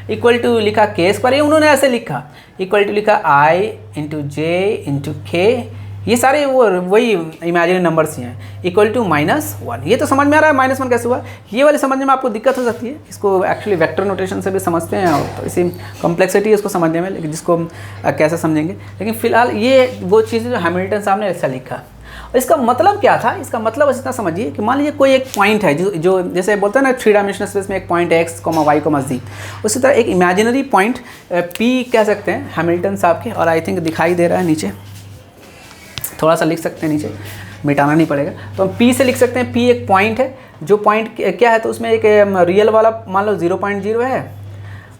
इक्वल टू लिखा के स्क्वायर, ये उन्होंने ऐसे लिखा, इक्वल टू लिखा आई इंटू जे इंटू के, ये सारे वो वही इमेजिनरी नंबर्स ही हैं। इक्वल टू -1, ये तो समझ में आ रहा है -1 कैसे हुआ। ये वाले समझने में आपको दिक्कत हो सकती है, इसको एक्चुअली वेक्टर नोटेशन से भी समझते हैं, और तो इसी कॉम्प्लेक्सिटी है इसको समझने में, लेकिन जिसको कैसे समझेंगे। लेकिन फिलहाल ये वो चीज़ जो हैमिल्टन साहब ने ऐसा लिखा, और इसका मतलब क्या था, इसका मतलब बस इतना समझिए कि मान लीजिए कोई एक पॉइंट है जो जैसे बोलते हैं ना 3 डायमेंशनल स्पेस में एक पॉइंट है x, y, z, उसी तरह एक इमेजिनरी पॉइंट p कह सकते हैं हैमिल्टन साहब के, और आई थिंक दिखाई दे रहा है नीचे, थोड़ा सा लिख सकते हैं नीचे, मिटाना नहीं पड़ेगा। तो हम P से लिख सकते हैं, P एक पॉइंट है, जो पॉइंट क्या है, तो उसमें एक रियल वाला मान लो 0.0 है,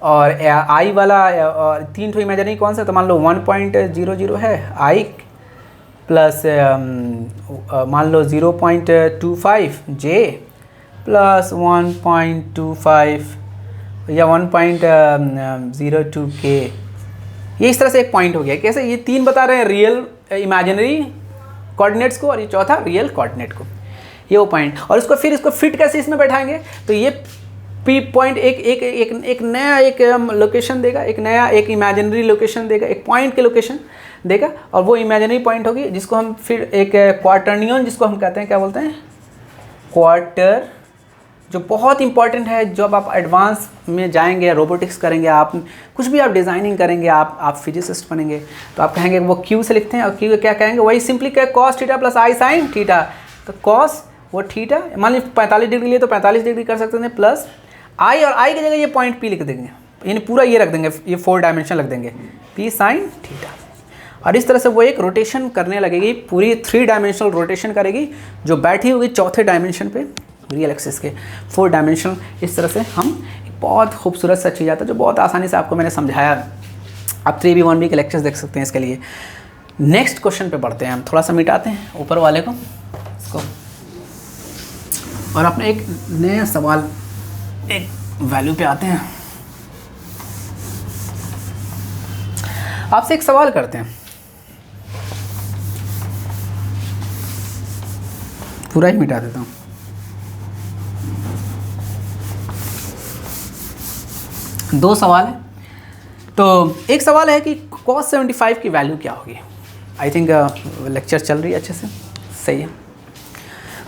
और I वाला और 3 इमेजिनरी कौन सा, तो मान लो 1.00 है I, प्लस मान लो 0.25 J, प्लस 1.25 या 1.02 K। ये इस तरह से एक पॉइंट हो गया। कैसे, ये 3 बता रहे हैं रियल इमेजिनरी कोऑर्डिनेट्स को, और ये चौथा रियल कोऑर्डिनेट को, ये वो पॉइंट। और इसको फिर इसको फिट कैसे इसमें बैठाएंगे, तो ये पी पॉइंट एक नया एक लोकेशन देगा, एक नया एक इमेजिनरी लोकेशन देगा, एक पॉइंट के लोकेशन देगा, और वो इमेजिनरी पॉइंट होगी जिसको हम फिर एक क्वार्टरनियन, जिसको हम कहते हैं, क्या बोलते हैं, क्वार्टर, जो बहुत इंपॉर्टेंट है। जब आप एडवांस में जाएंगे, रोबोटिक्स करेंगे, आप कुछ भी आप डिज़ाइनिंग करेंगे, आप फिजिसिस्ट बनेंगे, तो आप कहेंगे वो क्यू से लिखते हैं, और क्यू क्या कहेंगे, वही सिंपली क्या, कॉस थीटा प्लस आई साइन थीटा। तो कॉस वो थीटा, मान लीजिए 45 डिग्री लिए तो 45 डिग्री कर सकते हैं, प्लस आई, और आई की जगह ये पॉइंट पी लिख देंगे, यानी पूरा ये रख देंगे, ये 4 डायमेंशन रख देंगे, पी साइन थीटा। और इस तरह से वो एक रोटेशन करने लगेगी, पूरी 3 डायमेंशनल रोटेशन करेगी, जो बैठी होगी चौथे डायमेंशन पे, रियल एक्सिस के 4 डायमेंशनल। इस तरह से हम एक बहुत खूबसूरत सा चीज़ आता है, जो बहुत आसानी से आपको मैंने समझाया। आप 3B1B के लेक्चर्स देख सकते हैं इसके लिए। नेक्स्ट क्वेश्चन पे बढ़ते हैं, हम थोड़ा सा मिटाते हैं ऊपर वाले को, इसको, और अपने एक नया सवाल, एक वैल्यू पे आते हैं। आपसे एक सवाल करते हैं, पूरा ही मिटा देता हूँ। दो सवाल है। तो एक सवाल है कि cos 75 की वैल्यू क्या होगी। आई थिंक लेक्चर चल रही है अच्छे से, सही है।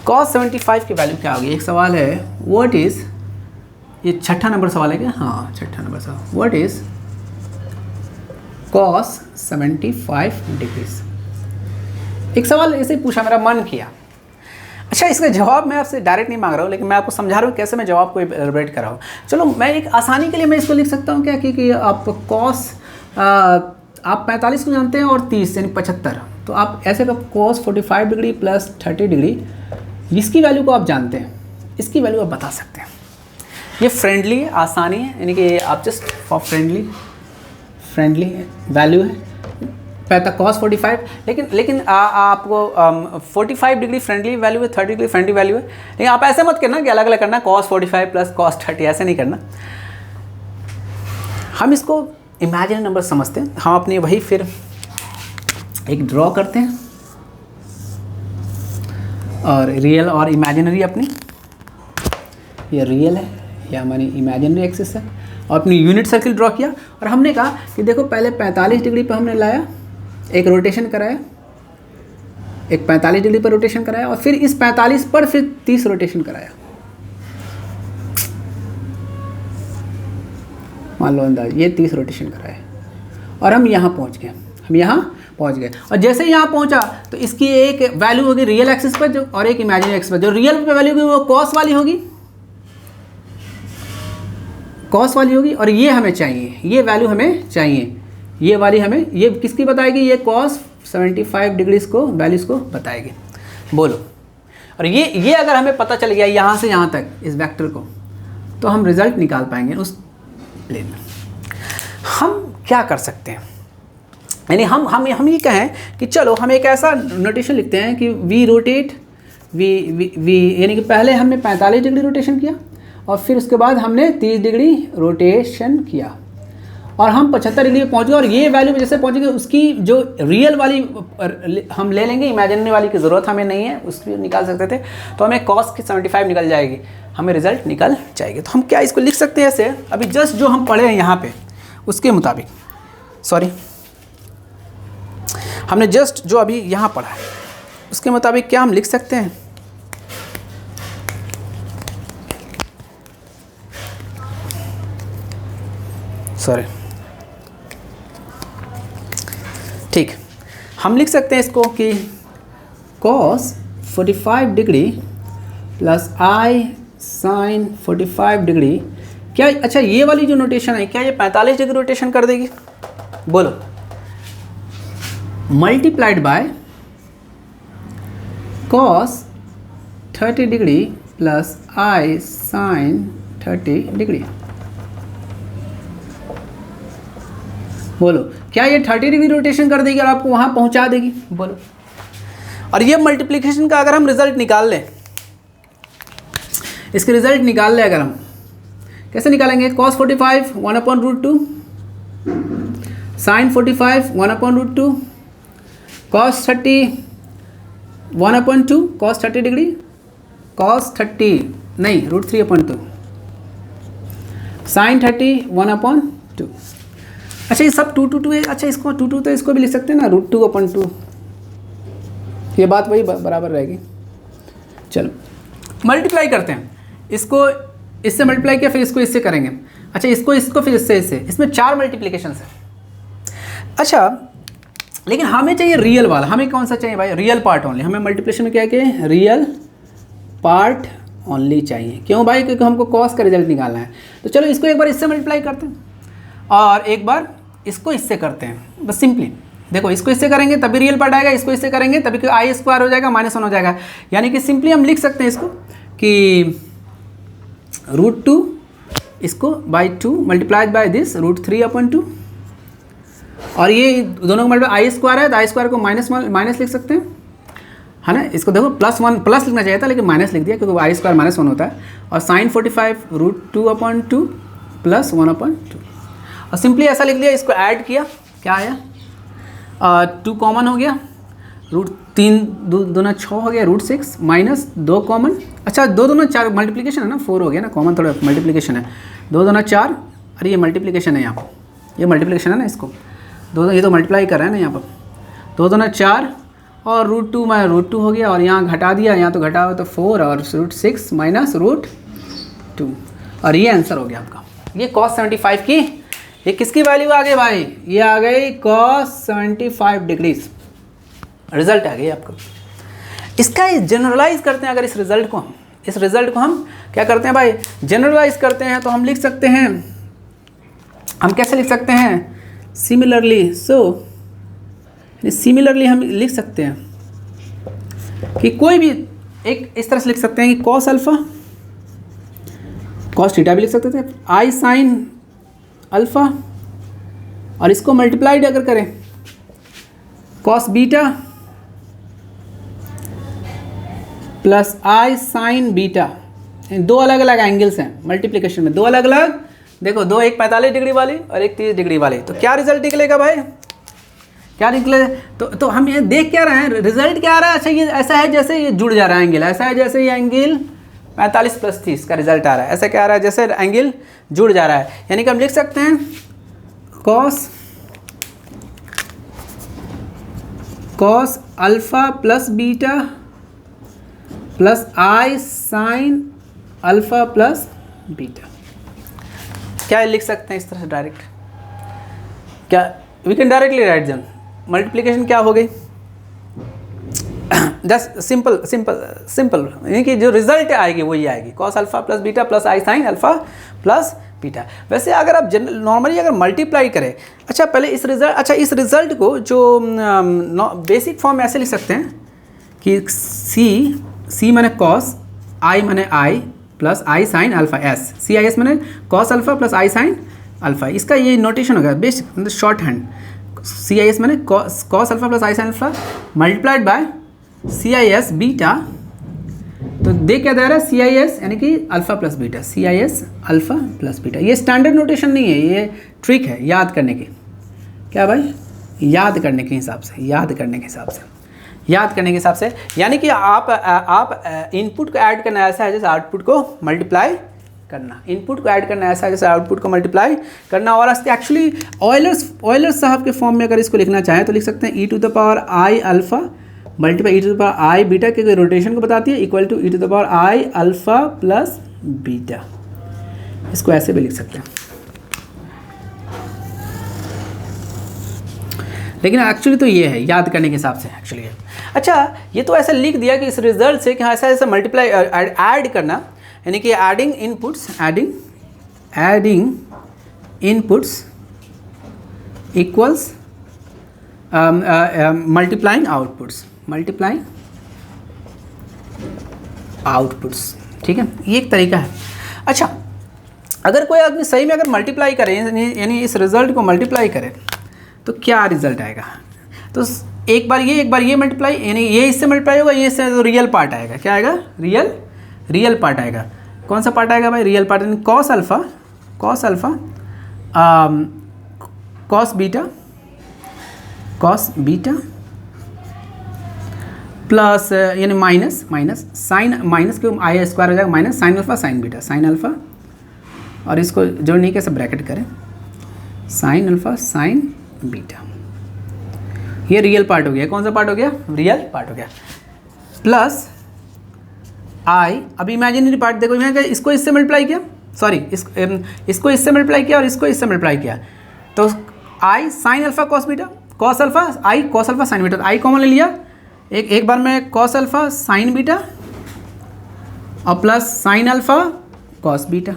cos 75 की वैल्यू क्या होगी, एक सवाल है, व्हाट इज़, ये 6ठा नंबर सवाल है क्या, हाँ 6ठा नंबर सवाल, व्हाट इज़ cos 75 डिग्रीज। एक सवाल ऐसे पूछा, मेरा मन किया। अच्छा, इसका जवाब मैं आपसे डायरेक्ट नहीं मांग रहा हूँ, लेकिन मैं आपको समझा रहा हूँ कैसे मैं जवाब को एलैबोरेट कर रहा हूँ। चलो, मैं एक आसानी के लिए मैं इसको लिख सकता हूँ क्या कि आप cos आप 45 को जानते हैं, और 30 यानी 75, तो आप ऐसे का cos 45 डिग्री प्लस 30 डिग्री, इसकी वैल्यू को आप जानते हैं, इसकी वैल्यू आप बता सकते हैं। ये फ्रेंडली है, आसानी है, यानी कि आप जस्ट फॉर फ्रेंडली वैल्यू है cos 45, लेकिन आपको 45 डिग्री फ्रेंडली वैल्यू है, 30 डिग्री फ्रेंडली वैल्यू है। लेकिन आप ऐसे मत करना कि अलग अलग करना, cos 45 प्लस cos 30, ऐसे नहीं करना। हम इसको इमेजिनरी नंबर समझते हैं, हम अपनी वही फिर एक ड्रॉ करते हैं, और रियल और इमेजिनरी अपनी, ये रियल है, ये हमारी इमेजिनरी एक्सिस है, और अपनी यूनिट सर्किल ड्रॉ किया। और हमने कहा कि देखो, पहले 45 डिग्री पर हमने लाया, एक रोटेशन कराया, एक 45 डिग्री पर रोटेशन कराया, और फिर इस 45 पर फिर 30 रोटेशन कराया, मान लो अंदाज, ये 30 रोटेशन कराया, और हम यहाँ पहुँच गए। और जैसे यहाँ पहुँचा तो इसकी एक वैल्यू होगी रियल एक्सिस पर, जो, और एक इमेजिनरी एक्सिस पर। जो रियल पे वैल्यू होगी वो कॉस वाली होगी, और ये हमें चाहिए, ये वैल्यू हमें चाहिए, ये वाली हमें, ये किसकी बताएगी, ये cos 75 डिग्रीज को वैल्यूज को बताएगी। बोलो, और ये अगर हमें पता चल गया यहाँ से यहाँ तक इस वेक्टर को, तो हम रिजल्ट निकाल पाएंगे उस प्लेन में। हम क्या कर सकते हैं, यानी हम ये कहें कि चलो हम एक ऐसा नोटेशन लिखते हैं कि वी रोटेट, यानी कि पहले हमने 45 डिग्री रोटेशन किया, और फिर उसके बाद हमने 30 डिग्री रोटेशन किया, और हम 75 डिग्री पे पहुँच गए और ये वैल्यू पे जैसे पहुँचेंगे उसकी जो रियल वाली हम ले लेंगे, इमेजिनरी वाली की ज़रूरत हमें नहीं है, उसकी निकाल सकते थे, तो हमें कॉस की 75 निकल जाएगी, हमें रिजल्ट निकल जाएगी। तो हम क्या इसको लिख सकते हैं ऐसे, अभी जस्ट जो हम पढ़े हैं यहाँ पे उसके मुताबिक, सॉरी हमने जस्ट जो अभी यहाँ पढ़ा है उसके मुताबिक क्या हम लिख सकते हैं, सॉरी ठीक, हम लिख सकते हैं इसको कि cos 45 degree plus I sin 45 degree, क्या अच्छा ये वाली जो नोटेशन है क्या ये 45 डिग्री रोटेशन कर देगी, बोलो, multiplied by cos 30 degree plus I sin 30 degree, बोलो क्या ये 30 डिग्री रोटेशन कर देगी और आपको वहाँ पहुँचा देगी, बोलो। और ये मल्टीप्लिकेशन का अगर हम रिजल्ट निकाल लें, इसके रिजल्ट निकाल लें अगर हम, कैसे निकालेंगे, cos 45 1/√2, sin 45 1/√2, cos 30 1/2, cos 30 degree, cos 30 नहीं √3/2, sin 30 1/2। अच्छा ये सब 2 है, अच्छा इसको 2 तो इसको भी लिख सकते हैं ना, √2/2, ये बात वही बराबर रहेगी। चलो मल्टीप्लाई करते हैं, इसको इससे मल्टीप्लाई किया फिर इसको इससे करेंगे, अच्छा इसको फिर इससे, इसमें 4 मल्टीप्लिकेशंस है। अच्छा लेकिन हमें चाहिए रियल वाला, हमें कौन सा चाहिए भाई, रियल पार्ट ओनली, हमें मल्टीप्लिकेशन में क्या है, रियल पार्ट ओनली चाहिए। क्यों भाई, क्योंकि हमको कॉस का रिजल्ट निकालना है। तो चलो इसको एक बार इससे मल्टीप्लाई करते हैं और एक बार इसको इससे करते हैं, बस सिंपली देखो, इसको इससे करेंगे तभी रियल पार्ट आएगा, इसको इससे करेंगे तभी I² हो जाएगा, -1 हो जाएगा। यानी कि सिंपली हम लिख सकते हैं इसको कि √2 इसको बाई 2 मल्टीप्लाइड बाय दिस √3/2, और ये दोनों को मल्टीप्लाई I² है तो I² को माइनस लिख सकते हैं, है ना। इसको देखो +1 प्लस लिखना चाहिए था लेकिन माइनस लिख दिया क्योंकि I² -1 होता है। और sin 45 √2/2 + 1/2, और सिंपली ऐसा लिख लिया, इसको ऐड किया, क्या आया, 2 कॉमन हो गया, √3 दूना 6 हो गया, √6 माइनस 2 कॉमन, अच्छा 2 दूना 4 मल्टीप्लिकेशन है ना, 4 हो गया ना, कॉमन थोड़ा मल्टीप्लिकेशन है, 2 दूना 4, अरे ये मल्टीप्लिकेशन है यहाँ पर, ये मल्टीप्लिकेशन है ना, इसको 2 ये तो मल्टीप्लाई कर रहा है ना यहाँ पर, 2 दूना 4 और √2 में √2 हो गया, और यहाँ घटा दिया, यहाँ तो घटा हुआ तो 4 और √6 माइनस √2, और ये आंसर हो गया आपका। ये cos 75 की, ये किसकी वैल्यू आ गई भाई, ये आ गई cos 75 डिग्रीज, रिजल्ट आ गई आपको। इसका जनरलाइज करते हैं, अगर इस रिजल्ट को हम क्या करते हैं भाई, जनरलाइज करते हैं, तो हम लिख सकते हैं, हम कैसे लिख सकते हैं, सिमिलरली, सिमिलरली हम लिख सकते हैं कि कोई भी एक इस तरह से लिख सकते हैं कि cos अल्फ़ा, cos थीटा भी लिख सकते थे, I sin अल्फ़ा, और इसको मल्टीप्लाइड अगर करें cos beta plus I sin beta, दो अलग अलग एंगल्स हैं मल्टीप्लिकेशन में, दो अलग अलग, देखो दो, एक 45 डिग्री वाली और एक 30 डिग्री वाली, तो क्या रिजल्ट निकलेगा भाई, क्या निकले, तो हम ये देख क्या रहे हैं, रिजल्ट क्या आ रहा है, अच्छा ये ऐसा है जैसे ये जुड़ जा रहा है एंगल, ऐसा है जैसे ये एंगल 45 + 30 का रिजल्ट आ रहा है, ऐसा क्या आ रहा है, जैसे एंगल जुड़ जा रहा है। यानी कि हम लिख सकते हैं cos alpha plus beta plus I sin alpha plus beta, क्या लिख सकते हैं इस तरह से डायरेक्ट, क्या we can directly write them, multiplication क्या हो गई, जस्ट सिंपल, यानी कि जो रिजल्ट आएगी वही आएगी, cos alpha plus beta plus I sin alpha plus beta. वैसे अगर आप नॉर्मली अगर मल्टीप्लाई करें, अच्छा पहले इस रिजल्ट को जो बेसिक फॉर्म में ऐसे लिख सकते हैं कि C माने cos, I माने I plus I sin alpha, CIS माने cos alpha plus I sin alpha, इसका ये नोटेशन होगा बेसिक, मतलब शॉर्ट हैंड, CIS माने cos alpha plus I sin alpha multiplied by CIS beta, तो दे क्या दे रहा है, सी आई एस यानी कि alpha plus beta, C I S alpha plus beta. ये स्टैंडर्ड नोटेशन नहीं है, ये ट्रिक है याद करने की। क्या भाई, याद करने के हिसाब से, याद करने के हिसाब से, याद करने के हिसाब से। यानी कि आप इनपुट को ऐड करना ऐसा है जैसे आउटपुट को मल्टीप्लाई करना, इनपुट को ऐड करना ऐसा है जैसे आउटपुट को मल्टीप्लाई करना। और एक्चुअली ऑयलर्स साहब के फॉर्म में अगर इसको लिखना चाहें तो लिख सकते हैं e to the power i alpha multiply e to the power i beta, क्योंकि रोटेशन को बताती है, equal to e to the power i alpha plus beta. इसको ऐसे भी लिख सकते हैं, लेकिन एक्चुअली तो ये है याद करने के हिसाब से एक्चुअली है। अच्छा, ये तो ऐसा लिख दिया कि इस रिजल्ट से कि हाँ ऐसा ऐसा मल्टीप्लाई ऐड करना, यानी कि adding inputs equals multiplying outputs, ठीक है, ये एक तरीका है। अच्छा, अगर कोई आदमी सही में अगर मल्टीप्लाई करे, यानी इस रिजल्ट को मल्टीप्लाई करे तो क्या रिजल्ट आएगा, तो एक बार ये मल्टीप्लाई, यानी ये इससे मल्टीप्लाई होगा, ये इससे, तो रियल पार्ट आएगा। क्या आएगा, रियल पार्ट आएगा। कौन सा पार्ट आएगा भाई, रियल पार्ट, यानी cos alpha cos beta plus यानी माइनस साइन, माइनस क्यों, आई स्क्वायर हो जाएगा minus sine alpha sine beta, sine alpha, और इसको जोड़ने के सब ब्रैकेट करें, साइन अल्फ़ा साइन बीटा। ये रियल पार्ट हो गया। कौन सा पार्ट हो गया, रियल पार्ट हो गया। प्लस आई, अब इमेजिनरी पार्ट देखो, इसको इससे मल्टीप्लाई किया, सॉरी इसको इससे मल्टीप्लाई किया और इसको इससे मल्टीप्लाई किया, तो i sine alpha cos beta, cos alpha i cos alpha sine beta, i common ले लिया, एक बार में कॉस अल्फ़ा साइन बीटा और plus sine alpha cos beta.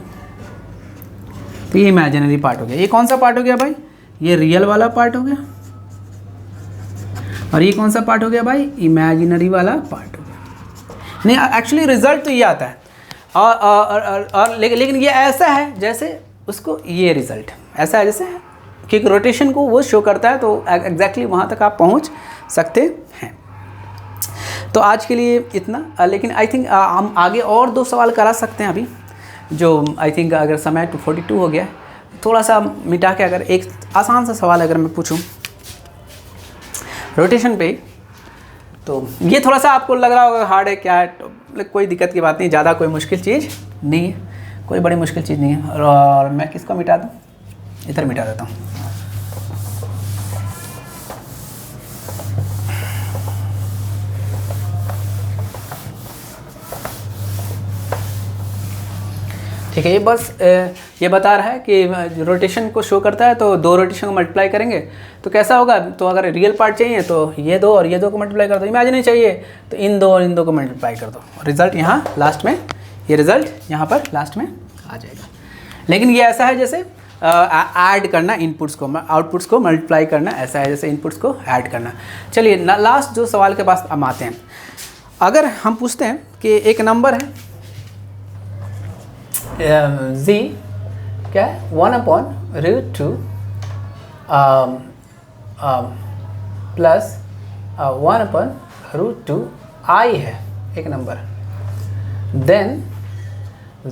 तो ये इमेजिनरी पार्ट हो गया। ये कौन सा पार्ट हो गया भाई, ये रियल वाला पार्ट हो गया, और ये कौन सा पार्ट हो गया भाई, इमेजिनरी वाला पार्ट हो गया। नहीं, एक्चुअली रिजल्ट तो ये आता है, और लेकिन ये ऐसा है जैसे उसको, ये रिजल्ट ऐसा है जैसे, क्योंकि रोटेशन को वो शो करता है, तो एग्जैक्टली वहाँ तक आप पहुँच सकते हैं। तो आज के लिए इतना, लेकिन आई थिंक हम आगे और 2 सवाल करा सकते हैं अभी, जो आई थिंक अगर समय 242 हो गया, थोड़ा सा मिटा के अगर एक आसान सा सवाल अगर मैं पूछूं रोटेशन पे, तो ये थोड़ा सा आपको लग रहा होगा हार्ड है क्या है, तो कोई दिक्कत की बात नहीं, ज़्यादा कोई मुश्किल चीज़ नहीं है, कोई बड़ी मुश्किल चीज़ नहीं है। और मैं किसको मिटा दूँ, इधर मिटा देता हूँ। ठीक है, ये बस ये बता रहा है कि रोटेशन को शो करता है, तो 2 रोटेशन को मल्टीप्लाई करेंगे तो कैसा होगा। तो अगर रियल पार्ट चाहिए तो ये 2 और ये 2 को मल्टीप्लाई कर दो, इमेजिनरी चाहिए तो इन 2 और इन 2 को मल्टीप्लाई कर दो, रिजल्ट यहाँ लास्ट में, ये रिजल्ट यहाँ पर लास्ट में आ जाएगा। लेकिन ये ऐसा है जैसे ऐड करना इनपुट्स को, आउटपुट्स को मल्टीप्लाई करना, ऐसा है जैसे इनपुट्स को ऐड करना। चलिए लास्ट जो सवाल के पास हम आते हैं। अगर हम पूछते हैं कि एक नंबर है z, क्या है, 1/√2 प्लस 1/√2 i है एक नंबर, देन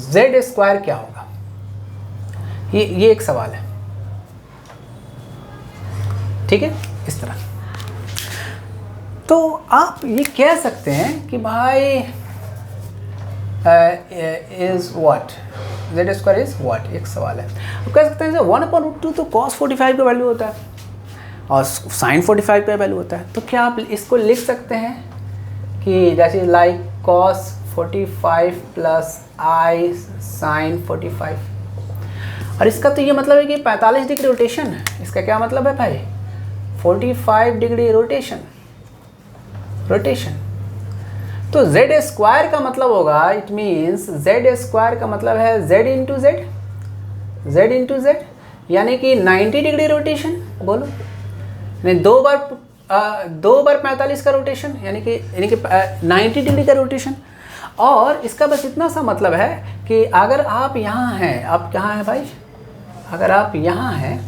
z स्क्वायर क्या होगा। ये एक सवाल है, ठीक है, इस तरह। तो आप ये कह सकते हैं कि भाई is what, z square is what, एक सवाल है। आप कह सकते हैं 1/√2 तो cos 45 का वैल्यू होता है और sin 45 का वैल्यू होता है, तो क्या आप इसको लिख सकते हैं कि जैसे like cos 45 plus i sin 45, और इसका तो ये मतलब है कि 45 डिग्री रोटेशन है। इसका क्या मतलब है भाई, 45 डिग्री रोटेशन। तो z स्क्वायर का मतलब होगा, इट मीन्स z स्क्वायर का मतलब है z इंटू z, यानी कि 90 डिग्री रोटेशन। बोलो, नहीं, 2 बार 45 का रोटेशन, यानी कि 90 डिग्री का रोटेशन। और इसका बस इतना सा मतलब है कि अगर आप यहाँ हैं, आप कहाँ हैं भाई, अगर आप यहाँ हैं,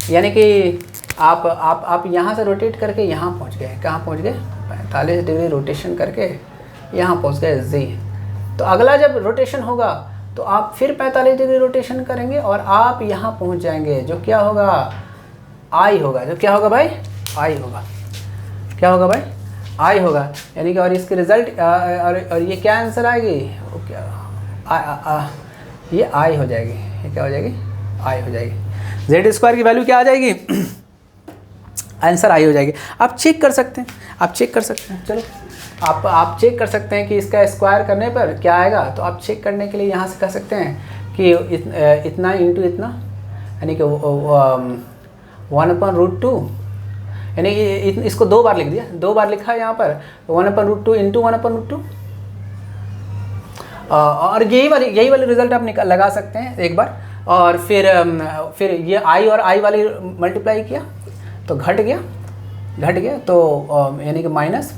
यानी कि आप यहाँ से रोटेट करके यहाँ पहुँच गए, कहाँ पहुँच गए, 45 डिग्री रोटेशन करके यहाँ पहुँच गए जी। तो अगला जब रोटेशन होगा तो आप फिर 45 डिग्री रोटेशन करेंगे और आप यहाँ पहुँच जाएंगे, जो क्या होगा आई होगा, जो क्या होगा भाई आई होगा, क्या होगा भाई आई होगा, यानी कि और इसके रिजल्ट और ये क्या आंसर आएगी, वो क्या ये आई हो जाएगी, ये क्या हो जाएगी आई हो जाएगी। जेड स्क्वायर की वैल्यू क्या आ जाएगी आंसर आई हो जाएगी। आप चेक कर सकते हैं, आप चेक कर सकते हैं, चलो आप चेक कर सकते हैं कि इसका स्क्वायर करने पर क्या आएगा। तो आप चेक करने के लिए यहाँ से कह सकते हैं कि इतना इंटू इतना, यानी कि 1/√2, यानी कि इसको 2 बार लिख दिया, 2 बार लिखा है यहाँ पर 1/√2 इंटू 1/√2। और यही वाली रिजल्ट आप लगा सकते हैं एक बार। और फिर ये आई और आई वाली मल्टीप्लाई किया तो घट गया तो यानी कि माइनस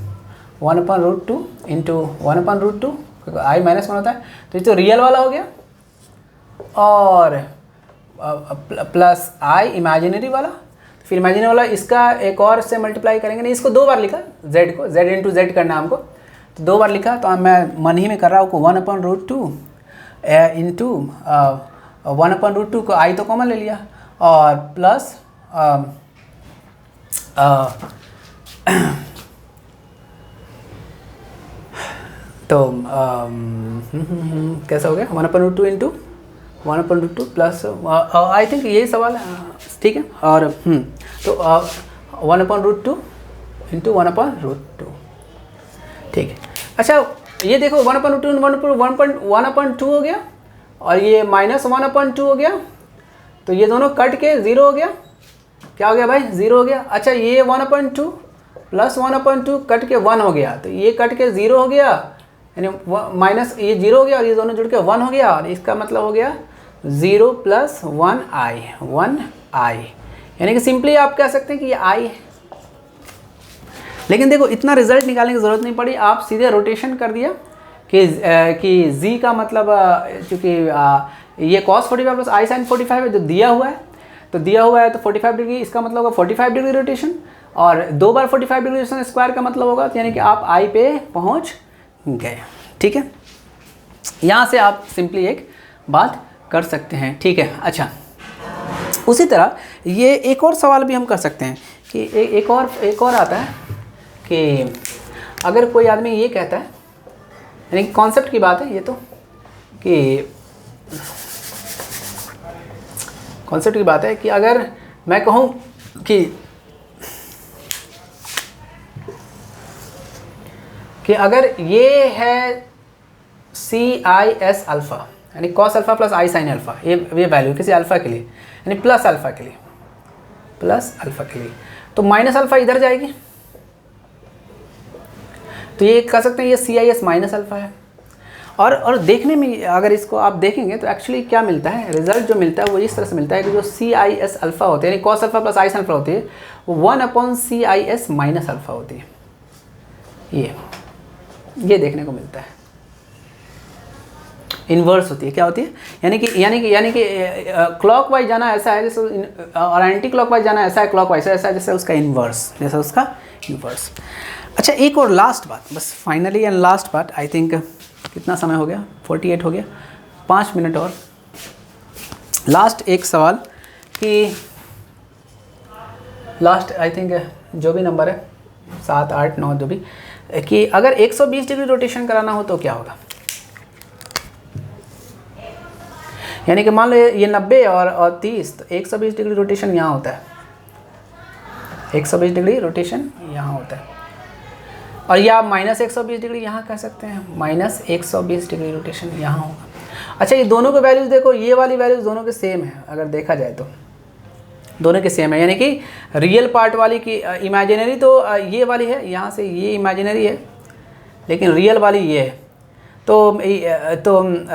1/√2 इंटू 1/√2, आई -1 होता है तो ये तो रियल वाला हो गया, और प्लस आई इमेजिनरी वाला। फिर इमेजिनरी वाला इसका एक और से मल्टीप्लाई करेंगे, नहीं इसको 2 बार लिखा z को, z इंटू जेड करना हमको, तो 2 बार लिखा। तो मैं मन ही में कर रहा हूँ 1/√2 इंटू 1/√2 को आई तो कॉमन ले लिया, और प्लस तो कैसा हो गया 1/√2 इंटू 1/√2 प्लस आई थिंक यही सवाल है, ठीक है। और तो 1/√2 इंटू 1/√2, ठीक है। अच्छा ये देखो 1/√2 1/2 हो गया, और ये -1/2 हो गया, तो ये दोनों कट के 0 हो गया। क्या हो गया भाई 0 हो गया। अच्छा ये 1/2 प्लस 1/2 कट के 1 हो गया, तो ये कट के 0 हो गया, यानी माइनस ये 0 हो गया और ये दोनों जुड़ के 1 हो गया, और इसका मतलब हो गया 0 + 1i, यानी कि सिंपली आप कह सकते हैं कि ये आई है। लेकिन देखो इतना रिजल्ट निकालने की ज़रूरत नहीं पड़ी, आप सीधे रोटेशन कर दिया कि z का मतलब चूँकि ये cos 45 प्लस i sin 45 है जो दिया हुआ है, तो दिया हुआ है तो 45 डिग्री, इसका मतलब होगा 45 डिग्री रोटेशन, और 2 बार 45 डिग्री रोटेशन स्क्वायर का मतलब होगा, यानी कि आप आई पे पहुंच गए, ठीक है। यहाँ से आप सिंपली एक बात कर सकते हैं, ठीक है। अच्छा उसी तरह ये एक और सवाल भी हम कर सकते हैं कि एक और आता है कि अगर कोई आदमी ये कहता है, यानी कि कॉन्सेप्ट की बात है ये, तो कि कॉन्सेप्ट की बात है कि अगर मैं कहूँ कि अगर ये है CIS अल्फ़ा, यानी cos alpha plus i sin alpha, ये वैल्यू किसी अल्फ़ा के लिए, यानी प्लस अल्फ़ा के लिए, तो माइनस अल्फ़ा इधर जाएगी, तो ये कह सकते हैं ये CIS माइनस अल्फ़ा है। और देखने में अगर इसको आप देखेंगे तो एक्चुअली क्या मिलता है, रिजल्ट जो मिलता है वो इस तरह से मिलता है कि जो CIS अल्फ़ा होते हैं, यानी cos alpha plus i sin alpha होती है, वो 1/CIS माइनस अल्फ़ा होती है, ये देखने को मिलता है। इन्वर्स होती है, क्या होती है, यानी कि क्लॉकवाइज जाना ऐसा है जैसे, और एंटी क्लॉकवाइज जाना ऐसा है, क्लॉकवाइज ऐसा है जैसे उसका इन्वर्स, अच्छा एक और लास्ट बात, बस फाइनली एंड लास्ट बात, आई थिंक कितना समय हो गया 48 हो गया, 5 मिनट और। लास्ट एक सवाल कि लास्ट आई थिंक जो भी नंबर है 7, 8, 9 जो भी, कि अगर 120 डिग्री रोटेशन कराना हो तो क्या होगा, यानी कि मान लो ये 90 और 30, तो 120 डिग्री रोटेशन यहाँ होता है, 120 डिग्री रोटेशन यहाँ होता है, और या -120 डिग्री यहाँ कह सकते हैं, -120 डिग्री रोटेशन यहाँ होगा। अच्छा ये दोनों के वैल्यूज़ देखो, ये वाली वैल्यूज़ दोनों के सेम है, अगर देखा जाए तो दोनों के सेम है, यानी कि रियल पार्ट वाली की इमेजिनरी तो ये वाली है, यहाँ से ये इमेजिनरी है, लेकिन रियल वाली ये है, तो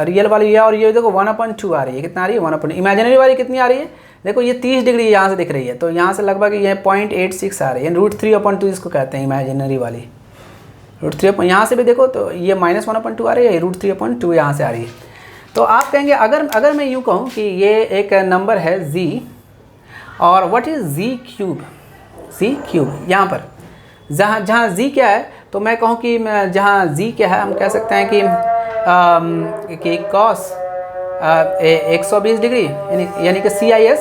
रियल वाली ये, और ये देखो 1/2 आ रही है, कितना आ रही है 1/2, इमेजिनरी वाली कितनी आ रही है, देखो ये 30 डिग्री यहाँ से दिख रही है, तो यहाँ से लगभग ये 0.86 आ रही है, √3/2 इसको कहते हैं इमेजिनरी वाली, √3, यहाँ से भी देखो तो ये -1/2 आ रही है, √3/2 यहाँ से आ रही है। तो आप कहेंगे अगर मैं यूँ कहूँ कि ये एक नंबर है z, और व्हाट इज़ z क्यूब, यहाँ पर जहाँ z क्या है, तो मैं कहूँ कि जहाँ जी क्या है, हम कह सकते हैं कि कॉस 120 डिग्री यानी कि सी आई एस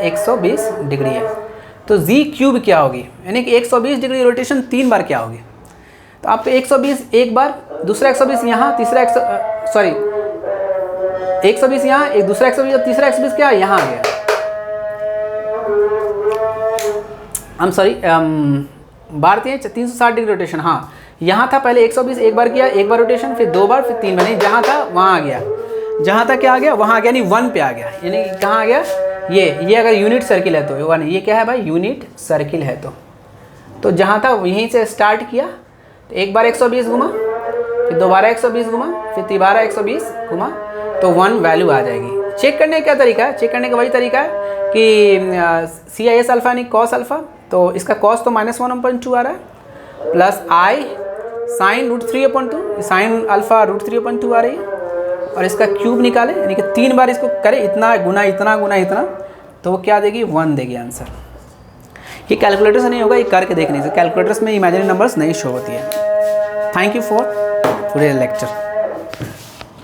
120 डिग्री है। तो जी क्यूब क्या होगी, यानी कि 120 डिग्री रोटेशन 3 बार क्या होगी। तो आपको 120 एक बार, दूसरा 120 यहाँ, तीसरा 120 यहाँ, एक दूसरा 120 और तीसरा 120 क्या यहाँ आ गया। हम सॉरी बार 360 डिग्री रोटेशन। हाँ, यहाँ था पहले 120 एक बार किया, एक बार रोटेशन, फिर 2 बार, फिर 3 बार, नहीं जहाँ था वहाँ आ गया, जहाँ तक क्या आ गया वहाँ आ गया, यानी 1 पे आ गया, यानी कहाँ आ गया ये अगर यूनिट सर्किल है तो 1। ये क्या है भाई, यूनिट सर्किल है तो जहाँ था यहीं से स्टार्ट किया, तो एक बार 120 घुमा, फिर दोबारा 120 घुमा, फिर तिबारा 120 घुमा, तो 1 वैल्यू आ जाएगी। चेक करने का क्या तरीका है, चेक करने का वही तरीका है कि सी आई एस अल्फ़ा यानी कॉस अल्फ़ा, तो इसका कॉस तो -1/2 आ रहा है, प्लस आई साइन √3/2, साइन अल्फ़ा √3/2 आ रही है, और इसका क्यूब निकाले, यानी कि 3 बार इसको करे, इतना गुना इतना गुना इतना, तो वो क्या देगी, 1 देगी आंसर। ये कैलकुलेटर से नहीं होगा, ये करके देखने से, कैलकुलेटर्स में इमेजिनरी नंबर्स नहीं शो होती है। Thank you for today lecture.